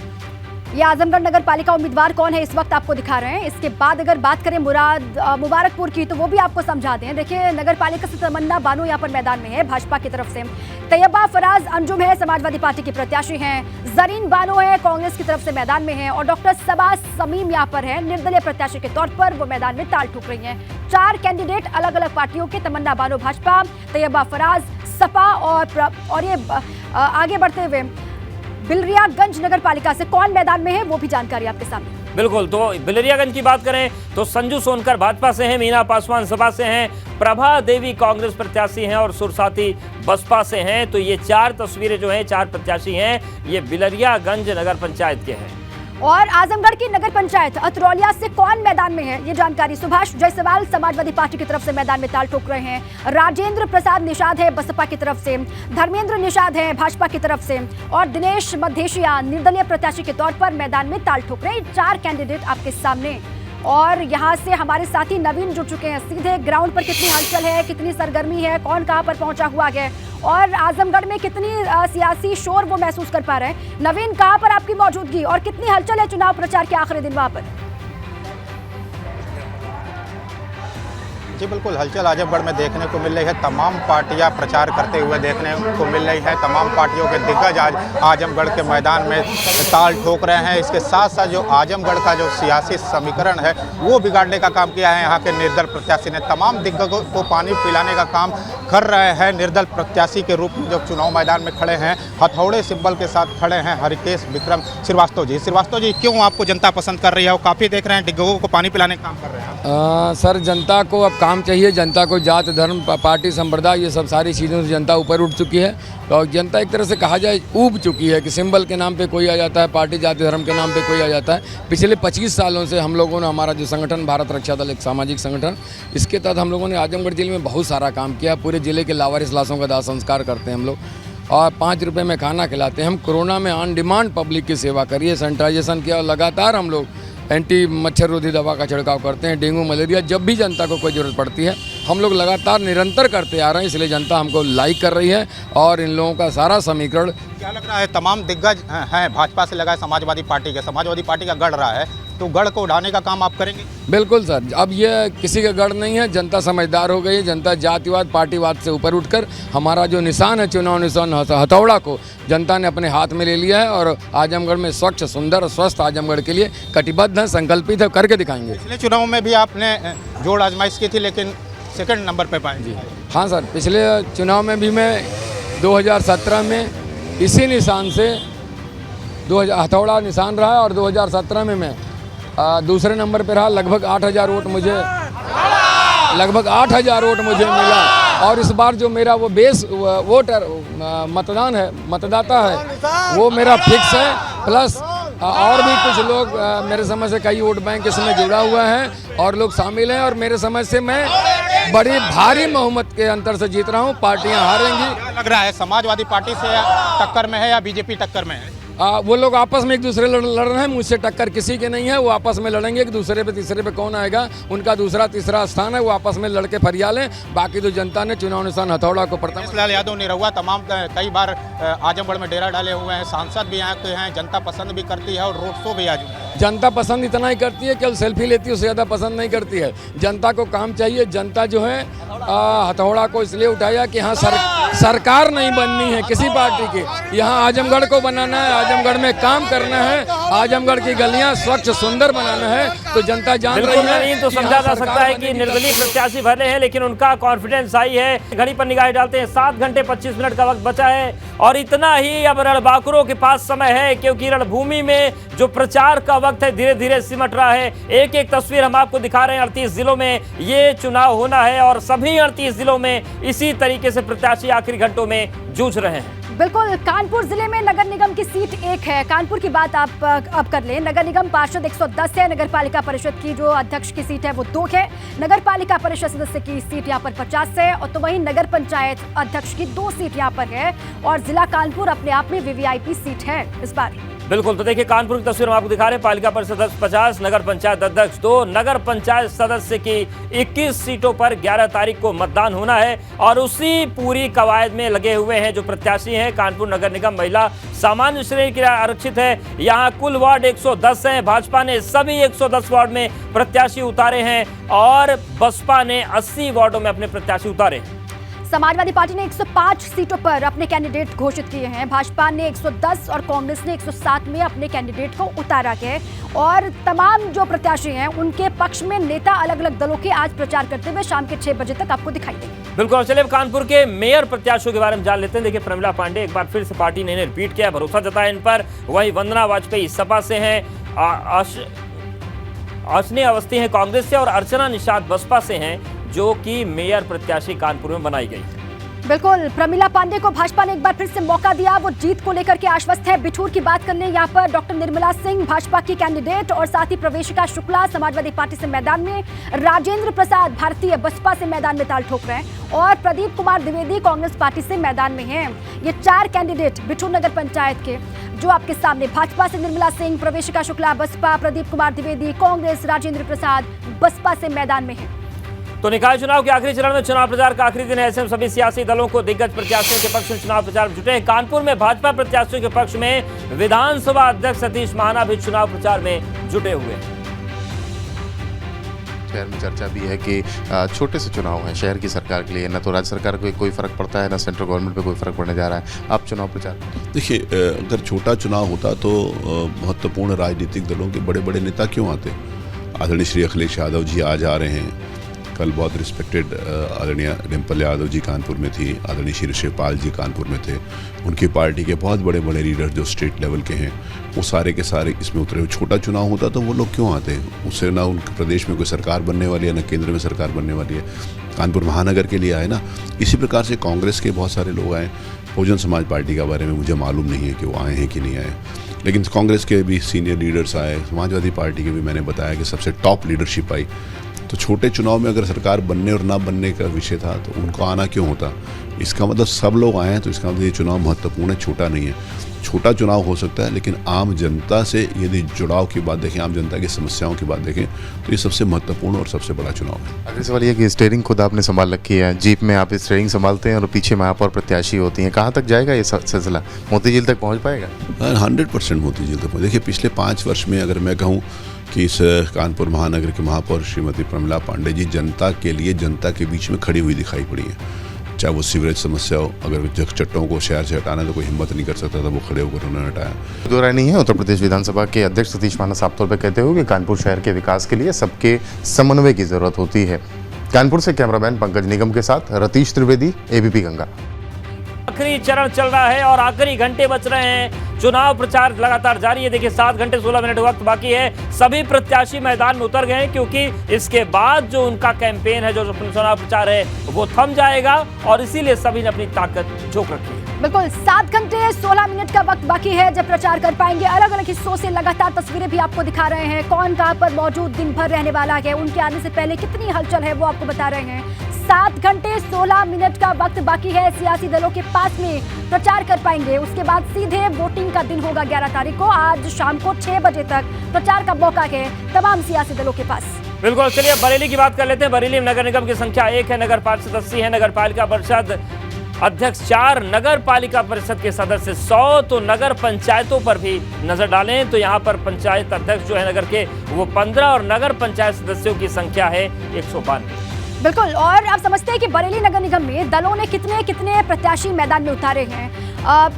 ये आजमगढ़ नगर पालिका उम्मीदवार कौन है इस वक्त आपको दिखा रहे हैं। इसके बाद अगर बात करें मुबारकपुर की तो वो भी आपको समझा दें। देखिए नगर पालिका से तमन्ना बानो यहाँ पर मैदान में है भाजपा की तरफ से, तैयबा फराज अंजुम है समाजवादी पार्टी की प्रत्याशी हैं, जरीन बानो है कांग्रेस की तरफ से मैदान में है और डॉक्टर सबा समीम यहाँ पर है निर्दलीय प्रत्याशी के तौर पर, वो मैदान में ताल ठोक रही हैं। 4 कैंडिडेट अलग अलग पार्टियों के, तमन्ना बानो भाजपा, तैयबा फराज सपा और ये आगे बढ़ते हुए बिलरियागंज नगर पालिका से कौन मैदान में है वो भी जानकारी आपके सामने। बिल्कुल, तो बिलरियागंज की बात करें तो संजू सोनकर भाजपा से हैं, मीना पासवान सपा से हैं, प्रभा देवी कांग्रेस प्रत्याशी हैं और सुरसाती बसपा से हैं। तो ये 4 तस्वीरें जो हैं 4 प्रत्याशी हैं, ये बिलरियागंज नगर पंचायत के हैं। और आजमगढ़ की नगर पंचायत अतरौलिया से कौन मैदान में है ये जानकारी। सुभाष जायसवाल समाजवादी पार्टी की तरफ से मैदान में ताल ठोक रहे हैं, राजेंद्र प्रसाद निषाद है बसपा की तरफ से, धर्मेंद्र निषाद है भाजपा की तरफ से और दिनेश मधेशिया निर्दलीय प्रत्याशी के तौर पर मैदान में ताल ठोक रहे हैं। 4 कैंडिडेट आपके सामने और यहाँ से हमारे साथी नवीन जुड़ चुके हैं सीधे ग्राउंड पर। कितनी हलचल है, कितनी सरगर्मी है, कौन कहाँ पर पहुंचा हुआ है और आजमगढ़ में कितनी सियासी शोर वो महसूस कर पा रहे हैं। नवीन, कहाँ पर आपकी मौजूदगी और कितनी हलचल है चुनाव प्रचार के आखिरी दिन वहां पर? जी बिल्कुल, हलचल आजमगढ़ में देखने को मिल रही है। तमाम पार्टियां प्रचार करते हुए देखने को मिल रही है। तमाम पार्टियों के दिग्गज आज आजमगढ़ के मैदान में ताल ठोक रहे हैं। इसके साथ साथ जो आजमगढ़ का जो सियासी समीकरण है वो बिगाड़ने का काम किया है यहाँ के निर्दल प्रत्याशी ने। तमाम दिग्गजों को पानी पिलाने का काम कर रहे हैं। निर्दल प्रत्याशी के रूप में जो चुनाव मैदान में खड़े हैं, हथौड़े सिंबल के साथ खड़े हैं हरिकेश विक्रम श्रीवास्तव जी। श्रीवास्तव जी, क्यों आपको जनता पसंद कर रही है? वो काफ़ी देख रहे हैं दिग्गजों को पानी पिलाने का काम कर रहे हैं। सर, जनता को अब काम चाहिए। जनता को जात, धर्म, पार्टी, संप्रदाय, ये सब सारी चीज़ों से जनता ऊपर उठ चुकी है और जनता एक तरह से कहा जाए ऊब चुकी है कि सिंबल के नाम पे कोई आ जाता है, पार्टी, जाति, धर्म के नाम पे कोई आ जाता है। पिछले 25 सालों से हम लोगों ने, हमारा जो संगठन भारत रक्षा दल, एक सामाजिक संगठन, इसके तहत हम लोगों ने आजमगढ़ जिले में बहुत सारा काम किया। पूरे जिले के लावारिस लाशों का दाह संस्कार करते हैं हम लोग और 5 रुपये में खाना खिलाते हैं। हम कोरोना में ऑन डिमांड पब्लिक की सेवा करिए, सैनिटाइजेशन किया और लगातार हम लोग एंटी मच्छर रोधी दवा का छिड़काव करते हैं। डेंगू, मलेरिया, जब भी जनता को कोई ज़रूरत पड़ती है हम लोग लगातार निरंतर करते आ रहे हैं। इसलिए जनता हमको लाइक कर रही है और इन लोगों का सारा समीकरण। क्या लग रहा है, तमाम दिग्गज हैं भाजपा से लगा है समाजवादी पार्टी का गढ़ रहा है, तो गढ़ को उठाने का काम आप करेंगे? बिल्कुल सर, अब ये किसी का गढ़ नहीं है। जनता समझदार हो गई है। जनता जातिवाद, पार्टीवाद से ऊपर उठकर हमारा जो निशान है, चुनाव निशान हथौड़ा को जनता ने अपने हाथ में ले लिया है और आजमगढ़ में स्वच्छ, सुंदर, स्वस्थ आजमगढ़ के लिए कटिबद्ध है, संकल्पित है, करके दिखाएंगे। पिछले चुनाव में भी आपने जोड़ आजमाइश की थी लेकिन सेकंड नंबर पे पाए। जी हाँ सर, पिछले चुनाव में भी मैं 2017 में इसी निशान से हथौड़ा निशान रहा और 2017 में मैं दूसरे नंबर पर रहा। लगभग 8,000 वोट मुझे मिला और इस बार जो मेरा वो बेस वोटर मतदाता है वो मेरा फिक्स है। प्लस और भी कुछ लोग मेरे समझ से कई वोट बैंक इसमें जुड़ा हुआ है और लोग शामिल हैं और मेरे समझ से मैं बड़ी भारी बहुमत के अंतर से जीत रहा हूँ। पार्टियां हारेंगी। क्या लग रहा है, समाजवादी पार्टी से टक्कर में है या बीजेपी टक्कर में है? वो लोग आपस में एक दूसरे लड़ रहे हैं। मुझसे टक्कर किसी के नहीं है। वो आपस में लड़ेंगे, एक दूसरे पे तीसरे पे कौन आएगा उनका दूसरा तीसरा स्थान है। वो आपस में लड़के फरिया लें। बाकी तो जनता ने चुनाव निशान हथौड़ा को प्रथम। लाल यादव निरहुआ तमाम कई बार आजमगढ़ में डेरा डाले हुए हैं, सांसद भी यहाँ के हैं, जनता पसंद भी करती है और रोड शो भी आज जनता पसंद इतना ही करती है कि सेल्फी लेती है, उससे ज़्यादा पसंद नहीं करती है। जनता को काम चाहिए। जनता जो है हथौड़ा को इसलिए उठाया कि यहाँ सरकार नहीं बननी है किसी पार्टी की, यहाँ आजमगढ़ को बनाना है, आजमगढ़ में काम करना है, आजमगढ़ की गलियां स्वच्छ सुंदर बनाना है। तो जनता जान रही है। तो समझा जा सकता है कि निर्दलीय प्रत्याशी भले हैं लेकिन उनका कॉन्फिडेंस हाई है। घड़ी पर निगाह डालते हैं, 7 घंटे 25 मिनट का वक्त बचा है और इतना ही अब रणबांकुरों के पास समय है क्योंकि रणभूमि में जो प्रचार का वक्त है धीरे धीरे सिमट रहा है। एक एक तस्वीर हम आपको दिखा रहे हैं। 38 जिलों में ये चुनाव होना है और सभी 38 जिलों में इसी तरीके से प्रत्याशी आखिरी घंटों में जूझ रहे हैं। बिल्कुल, कानपुर जिले में नगर निगम की सीट 1 है। कानपुर की बात आप अब कर लें। नगर निगम पार्षद 110 है। नगर पालिका परिषद की जो अध्यक्ष की सीट है वो 2 है। नगर पालिका परिषद सदस्य की सीट यहाँ पर 50 है और तो वहीं नगर पंचायत अध्यक्ष की 2 सीट यहाँ पर है और जिला कानपुर अपने आप में वीवीआईपी सीट है इस बार। बिल्कुल, तो देखिए कानपुर की तस्वीर हम आपको दिखा रहे हैं। पालिका परिषद सदस्य 50, नगर पंचायत अध्यक्ष 2, नगर पंचायत सदस्य की 21 सीटों पर 11 तारीख को मतदान होना है और उसी पूरी कवायद में लगे हुए हैं जो प्रत्याशी हैं। कानपुर नगर निगम महिला सामान्य श्रेणी के आरक्षित है। यहाँ कुल वार्ड 110 हैं। भाजपा ने सभी 110 वार्ड में प्रत्याशी उतारे हैं और बसपा ने 80 वार्डों में अपने प्रत्याशी उतारे। समाजवादी पार्टी ने 105 सीटों पर अपने कैंडिडेट घोषित किए हैं। भाजपा ने 110 और कांग्रेस ने 107 में अपने कैंडिडेट को उतारा है और तमाम जो प्रत्याशी हैं उनके पक्ष में नेता अलग अलग दलों के आज प्रचार करते हुए शाम के 6 बजे तक आपको दिखाई देंगे। बिल्कुल, चलिए कानपुर के मेयर प्रत्याशियों के बारे में जान लेते हैं। देखिए, प्रमिला पांडे एक बार फिर से पार्टी ने रिपीट किया, भरोसा जताया इन पर। वही वंदना वाजपेयी सपा से हैं, अश्विनी अवस्थी हैं कांग्रेस से और अर्चना निषाद बसपा से हैं जो कि मेयर प्रत्याशी कानपुर में बनाई गई। बिल्कुल, प्रमिला पांडे को भाजपा ने एक बार फिर से मौका दिया। वो जीत को लेकर के आश्वस्त है। बिठूर की बात कर लें, यहाँ पर डॉक्टर निर्मला सिंह भाजपा की कैंडिडेट और साथ ही प्रवेशिका शुक्ला समाजवादी पार्टी से मैदान में, राजेंद्र प्रसाद भारतीय बसपा से मैदान में ताल ठोक रहे हैं और प्रदीप कुमार द्विवेदी कांग्रेस पार्टी से मैदान में हैं। ये 4 कैंडिडेट बिठूर नगर पंचायत के जो आपके सामने, भाजपा से निर्मला सिंह, प्रवेशिका शुक्ला बसपा, प्रदीप कुमार द्विवेदी कांग्रेस, राजेंद्र प्रसाद बसपा से मैदान में है। तो निकाय चुनाव के आखिरी चरण में चुनाव प्रचार का आखिरी दिन है। ऐसे में सभी सियासी दलों को दिग्गज प्रत्याशियों के पक्ष में चुनाव प्रचार में जुटे हैं। कानपुर में भाजपा प्रत्याशियों के पक्ष में विधानसभा अध्यक्ष सतीश महाना भी चुनाव प्रचार में जुटे हुए हैं। शहर में चर्चा भी है कि छोटे से चुनाव हैं शहर की सरकार के लिए, न तो राज्य सरकार को कोई फ़र्क पड़ता है, न सेंट्रल गवर्नमेंट पे कोई फ़र्क पड़ने जा रहा है। आप चुनाव प्रचार देखिए, अगर छोटा चुनाव होता तो महत्वपूर्ण राजनीतिक दलों के बड़े बड़े नेता क्यों आते। आदरणीय श्री अखिलेश यादव जी आज आ रहे हैं, कल बहुत रिस्पेक्टेड आदरणीय डिम्पल यादव जी कानपुर में थी, आदरणीय श्री शिवपाल जी कानपुर में थे, उनकी पार्टी के बहुत बड़े बड़े लीडर जो स्टेट लेवल के हैं वो सारे के सारे इसमें उतरे। छोटा चुनाव होता तो वो लोग क्यों आते हैं, उससे ना उनके प्रदेश में कोई सरकार बनने वाली है, ना केंद्र में सरकार बनने वाली है। कानपुर महानगर के लिए आए ना। इसी प्रकार से कांग्रेस के बहुत सारे लोग आए। बहुजन समाज पार्टी के बारे में मुझे मालूम नहीं है कि वो आए हैं कि नहीं आए, लेकिन कांग्रेस के भी सीनियर लीडर्स आए, समाजवादी पार्टी के भी मैंने बताया कि सबसे टॉप लीडरशिप आई। तो छोटे चुनाव में अगर सरकार बनने और ना बनने का विषय था तो उनको आना क्यों होता। इसका मतलब सब लोग आए हैं, तो इसका मतलब ये चुनाव महत्वपूर्ण है, छोटा नहीं है। छोटा चुनाव हो सकता है, लेकिन आम जनता से यदि जुड़ाव की बात देखें, आम जनता की समस्याओं की बात देखें, तो ये सबसे महत्वपूर्ण और सबसे बड़ा चुनाव है। अगले सवाल ये कि स्टीयरिंग खुद आपने संभाल रखी है, जीप में आप स्टीयरिंग संभालते हैं और पीछे महापौर प्रत्याशी होती हैं, कहाँ तक जाएगा ये सिलसिला, मोती झील तक पहुँच पाएगा? 100% मोती झील तक। देखिए, पिछले 5 वर्ष में अगर मैं कहूँ कि इस कानपुर महानगर के महापौर श्रीमती प्रमिला पांडे जी जनता के लिए, जनता के बीच में खड़ी हुई दिखाई पड़ी है। चाहे वो सीवरेज समस्या हो, अगर चट्टों को शहर से हटाना तो कोई हिम्मत नहीं कर सकता था, वो खड़े होकर उन्होंने हटाया। दो राय नहीं है। उत्तर प्रदेश विधानसभा के अध्यक्ष सतीश महाना साफ तौर पर कहते हुए कि कानपुर शहर के विकास के लिए सबके समन्वय की जरूरत होती है। कानपुर से कैमरामैन पंकज निगम के साथ रतीश त्रिवेदी, एबीपी गंगा। आखिरी चरण चल रहा है और आखिरी घंटे बच रहे हैं। चुनाव प्रचार लगातार जारी है। देखिए, 7 घंटे 16 मिनट वक्त बाकी है। सभी प्रत्याशी मैदान में उतर गए हैं, क्योंकि इसके बाद जो उनका कैंपेन है, जो चुनाव प्रचार है, वो थम जाएगा और इसीलिए सभी ने अपनी ताकत झोंक रखी है। बिल्कुल 7 घंटे 16 मिनट का वक्त बाकी है जब प्रचार कर पाएंगे। अलग अलग हिस्सों से लगातार तस्वीरें भी आपको दिखा रहे हैं, कौन कहां पर मौजूद दिन भर रहने वाला है, उनके आने से पहले कितनी हलचल है वो आपको बता रहे हैं। 7 घंटे 16 मिनट का वक्त बाकी है। सियासी दलों के पास में प्रचार कर पाएंगे, उसके बाद सीधे वोटिंग का दिन होगा 11 तारीख को। आज शाम को 6 बजे तक प्रचार का मौका है तमाम सियासी दलों के पास। बिल्कुल, चलिए बरेली की बात कर लेते हैं। बरेली में नगर निगम की संख्या 1 है, नगर पार्षद 80 है, नगर पालिका परिषद अध्यक्ष 4, नगर पालिका परिषद के सदस्य 100। तो नगर पंचायतों पर भी नजर डालें तो यहाँ पर पंचायत अध्यक्ष जो है नगर के वो 15 और नगर पंचायत सदस्यों की संख्या है 192। बिल्कुल, और आप समझते हैं कि बरेली नगर निगम में दलों ने कितने कितने प्रत्याशी मैदान में उतारे हैं।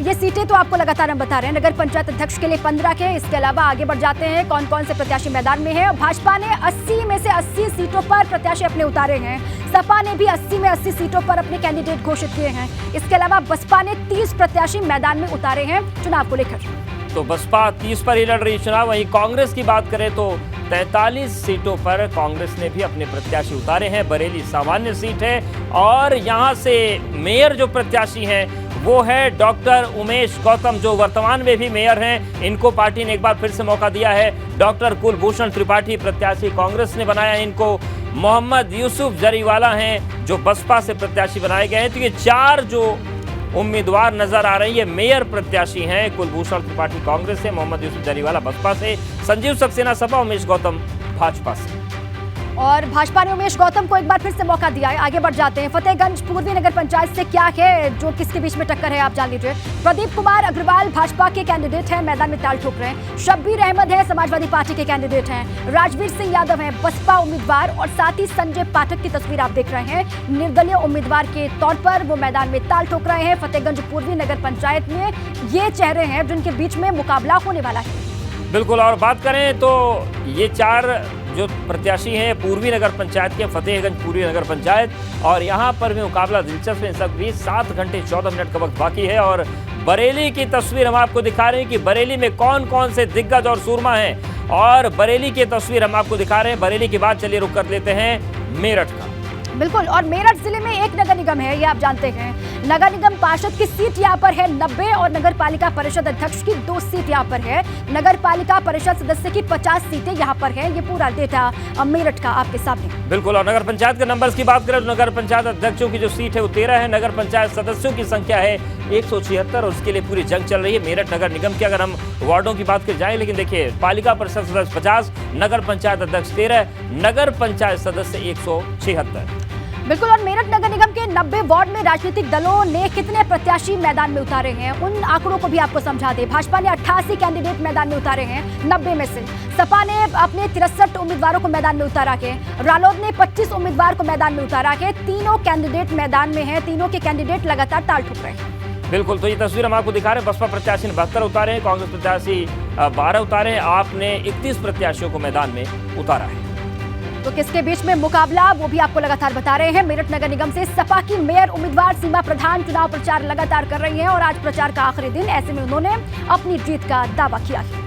ये सीटें तो आपको लगातार हम बता रहे हैं। नगर पंचायत अध्यक्ष के लिए 15 के, इसके अलावा आगे बढ़ जाते हैं कौन कौन से प्रत्याशी मैदान में है। भाजपा ने 80 में से 80 सीटों पर प्रत्याशी अपने उतारे हैं। सपा ने भी 80 में 80 सीटों पर अपने कैंडिडेट घोषित किए हैं। इसके अलावा बसपा ने 30 प्रत्याशी मैदान में उतारे हैं चुनाव को लेकर। तो बसपा 30 पर ही लड़ रही चुनाव। वहीं कांग्रेस की बात करें तो 43 सीटों पर कांग्रेस ने भी अपने प्रत्याशी उतारे हैं। बरेली सामान्य सीट है और यहां से मेयर जो प्रत्याशी हैं वो है डॉक्टर उमेश गौतम, जो वर्तमान में भी मेयर हैं। इनको पार्टी ने एक बार फिर से मौका दिया है। डॉक्टर कुलभूषण त्रिपाठी प्रत्याशी कांग्रेस ने बनाया है इनको। मोहम्मद यूसुफ जरीवाला हैं जो बसपा से प्रत्याशी बनाए गए हैं। तो ये 4 जो उम्मीदवार नजर आ रही है मेयर प्रत्याशी हैं। कुलभूषण त्रिपाठी कांग्रेस से, मोहम्मद यूसुफ जरीवाला बसपा से, संजीव सक्सेना सपा, उमेश गौतम भाजपा से। और भाजपा ने उमेश गौतम को एक बार फिर से मौका दिया है। आगे बढ़ जाते हैं। फतेहगंज पूर्वी नगर पंचायत से क्या है जो किसके बीच में टक्कर है आप जान लीजिए। प्रदीप कुमार अग्रवाल भाजपा के कैंडिडेट हैं, मैदान में ताल ठोक रहे हैं। शब्बीर अहमद है, समाजवादी पार्टी के कैंडिडेट हैं। राजवीर सिंह यादव हैं, बसपा उम्मीदवार। और साथ ही संजय पाठक की तस्वीर आप देख रहे हैं, निर्दलीय उम्मीदवार के तौर पर वो मैदान में ताल ठोक रहे हैं। फतेहगंज पूर्वी नगर पंचायत में ये चेहरे हैं जिनके बीच में मुकाबला होने वाला है। बिल्कुल, और बात करें तो ये 4 जो प्रत्याशी हैं पूर्वी नगर पंचायत के, फतेहगंज पूर्वी नगर पंचायत, और यहाँ पर भी मुकाबला दिलचस्प है। सब भी 7 घंटे 14 मिनट का वक्त बाकी है। और बरेली की तस्वीर हम आपको दिखा रहे हैं कि बरेली में कौन कौन से दिग्गज और सूरमा हैं। और बरेली की तस्वीर हम आपको दिखा रहे हैं। बरेली के बाद चलिए रुक कर लेते हैं मेरठ का। बिल्कुल, और मेरठ जिले में एक नगर निगम है, ये आप जानते हैं। नगर निगम पार्षद की सीट यहाँ पर है 90 और नगर पालिका परिषद अध्यक्ष की 2 सीट यहाँ पर है। नगर पालिका परिषद सदस्य की 50 सीटें यहाँ पर है। ये पूरा डेटा मेरठ का आपके सामने। बिल्कुल, और नगर पंचायत के नंबर्स की बात करें तो नगर पंचायत अध्यक्षों की जो सीट है वो 13 है। नगर पंचायत सदस्यों की संख्या है 176 और उसके लिए पूरी जंग चल रही है। मेरठ नगर निगम की अगर हम वार्डों की बात कर जाए, लेकिन देखिए पालिका परिषद सदस्य 50, नगर पंचायत अध्यक्ष 13, नगर पंचायत सदस्य 176। बिल्कुल। और मेरठ नगर निगम के 90 वार्ड में राजनीतिक दलों ने कितने प्रत्याशी मैदान में उतारे हैं, उन आंकड़ों को भी आपको समझा दे। भाजपा ने 88 कैंडिडेट मैदान में उतारे हैं 90 में से। सपा ने अपने 63 उम्मीदवारों को मैदान में उतारा के, रालोद ने 25 उम्मीदवार को मैदान में उतारा के। तीनों कैंडिडेट मैदान में हैं, तीनों के कैंडिडेट लगातार ताल ठोक रहे हैं। बिल्कुल, तो ये तस्वीर हम आपको दिखा रहे हैं। बसपा प्रत्याशी ने 72 उतारे हैं, कांग्रेस प्रत्याशी 12 उतारे हैं। आपने 31 प्रत्याशियों को मैदान में उतारा है। तो किसके बीच में मुकाबला, वो भी आपको लगातार बता रहे हैं। मेरठ नगर निगम से सपा की मेयर उम्मीदवार सीमा प्रधान चुनाव प्रचार लगातार कर रही हैं और आज प्रचार का आखिरी दिन, ऐसे में उन्होंने अपनी जीत का दावा किया है।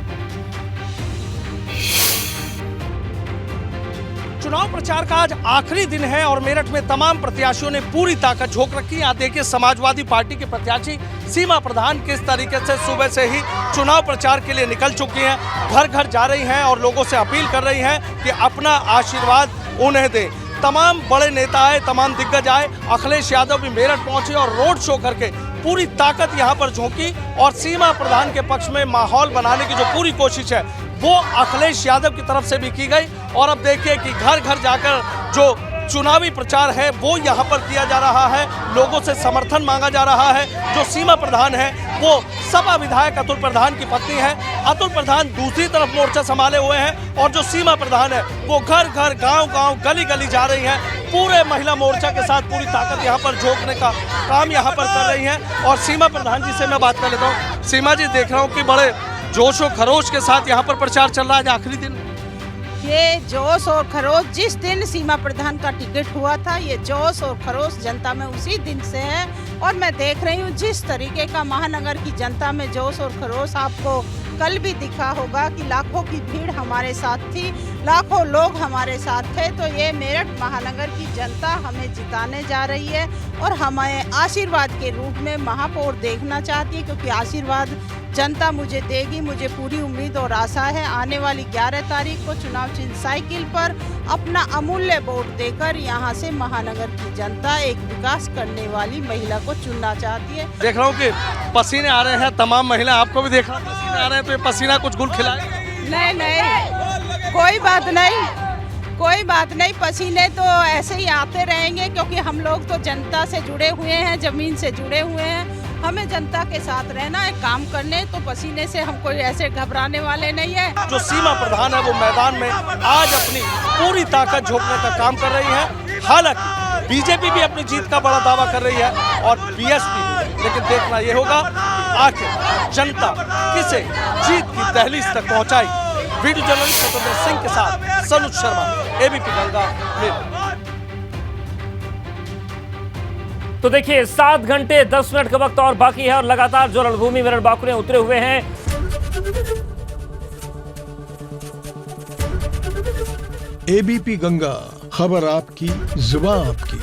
चुनाव प्रचार का आज आखिरी दिन है और मेरठ में तमाम प्रत्याशियों ने पूरी ताकत झोंक रखी है। आप देखिए समाजवादी पार्टी के प्रत्याशी सीमा प्रधान किस तरीके से सुबह से ही चुनाव प्रचार के लिए निकल चुकी हैं, घर घर जा रही हैं और लोगों से अपील कर रही हैं कि अपना आशीर्वाद उन्हें दें। तमाम बड़े नेता आए, तमाम दिग्गज आए। अखिलेश यादव भी मेरठ पहुंचे और रोड शो करके पूरी ताकत यहां पर झोंकी और सीमा प्रधान के पक्ष में माहौल बनाने की जो पूरी कोशिश है वो अखिलेश यादव की तरफ से भी की गई। और अब देखिए कि घर घर जाकर जो चुनावी प्रचार है वो यहाँ पर किया जा रहा है, लोगों से समर्थन मांगा जा रहा है। जो सीमा प्रधान है वो सपा विधायक अतुल प्रधान की पत्नी है। अतुल प्रधान दूसरी तरफ मोर्चा संभाले हुए हैं और जो सीमा प्रधान है वो घर घर, गांव गांव, गली गली जा रही है। पूरे महिला मोर्चा के साथ पूरी ताकत यहाँ पर झोंकने का काम यहाँ पर कर रही है। और सीमा प्रधान जी से मैं बात कर लेता हूँ। सीमा जी, देख रहा हूँ कि बड़े जोश और खरोश के साथ यहाँ पर प्रचार चल रहा है, आखिरी दिन। ये जोश और खरोश जिस दिन सीमा प्रधान का टिकट हुआ था, ये जोश और खरोश जनता में उसी दिन से है। और मैं देख रही हूँ जिस तरीके का महानगर की जनता में जोश और खरोश आपको कल भी दिखा होगा कि लाखों की भीड़ हमारे साथ थी, लाखों लोग हमारे साथ थे। तो ये मेरठ महानगर की जनता हमें जिताने जा रही है और हमें आशीर्वाद के रूप में महापौर देखना चाहती है, क्योंकि आशीर्वाद जनता मुझे देगी। मुझे पूरी उम्मीद और आशा है आने वाली 11 तारीख को चुनाव चिन्ह साइकिल पर अपना अमूल्य वोट देकर यहाँ से महानगर की जनता एक विकास करने वाली महिला को चुनना चाहती है। देख रहा हूँ कि पसीने आ रहे हैं, तमाम महिला, आपको भी देख रहा हूँ पसीने आ रहे हैं, तो ये पसीना कुछ गुल खिलाए? नहीं, कोई बात नहीं, कोई बात नहीं। पसीने तो ऐसे ही आते रहेंगे, क्योंकि हम लोग तो जनता से जुड़े हुए हैं, जमीन से जुड़े हुए हैं। हमें जनता के साथ रहना है, काम करने। तो पसीने से हम कोई ऐसे घबराने वाले नहीं है। जो सीमा प्रधान है वो मैदान में आज अपनी पूरी ताकत झोंकने का काम कर रही है। हालांकि बीजेपी भी अपनी जीत का बड़ा दावा कर रही है और बीएसपी भी, लेकिन देखना ये होगा आखिर जनता किसे जीत की दहलीज तक पहुंचाई। वीडियो जर्नलिस्ट सतोंदर सिंह के साथ सनुज शर्मा, एबीपी गंगा, मेरठ। तो देखिए 7 घंटे 10 मिनट का वक्त और बाकी है और लगातार जो रणभूमि मेरठ बांकुरे उतरे हुए हैं। एबीपी गंगा, खबर आपकी, जुबान आपकी।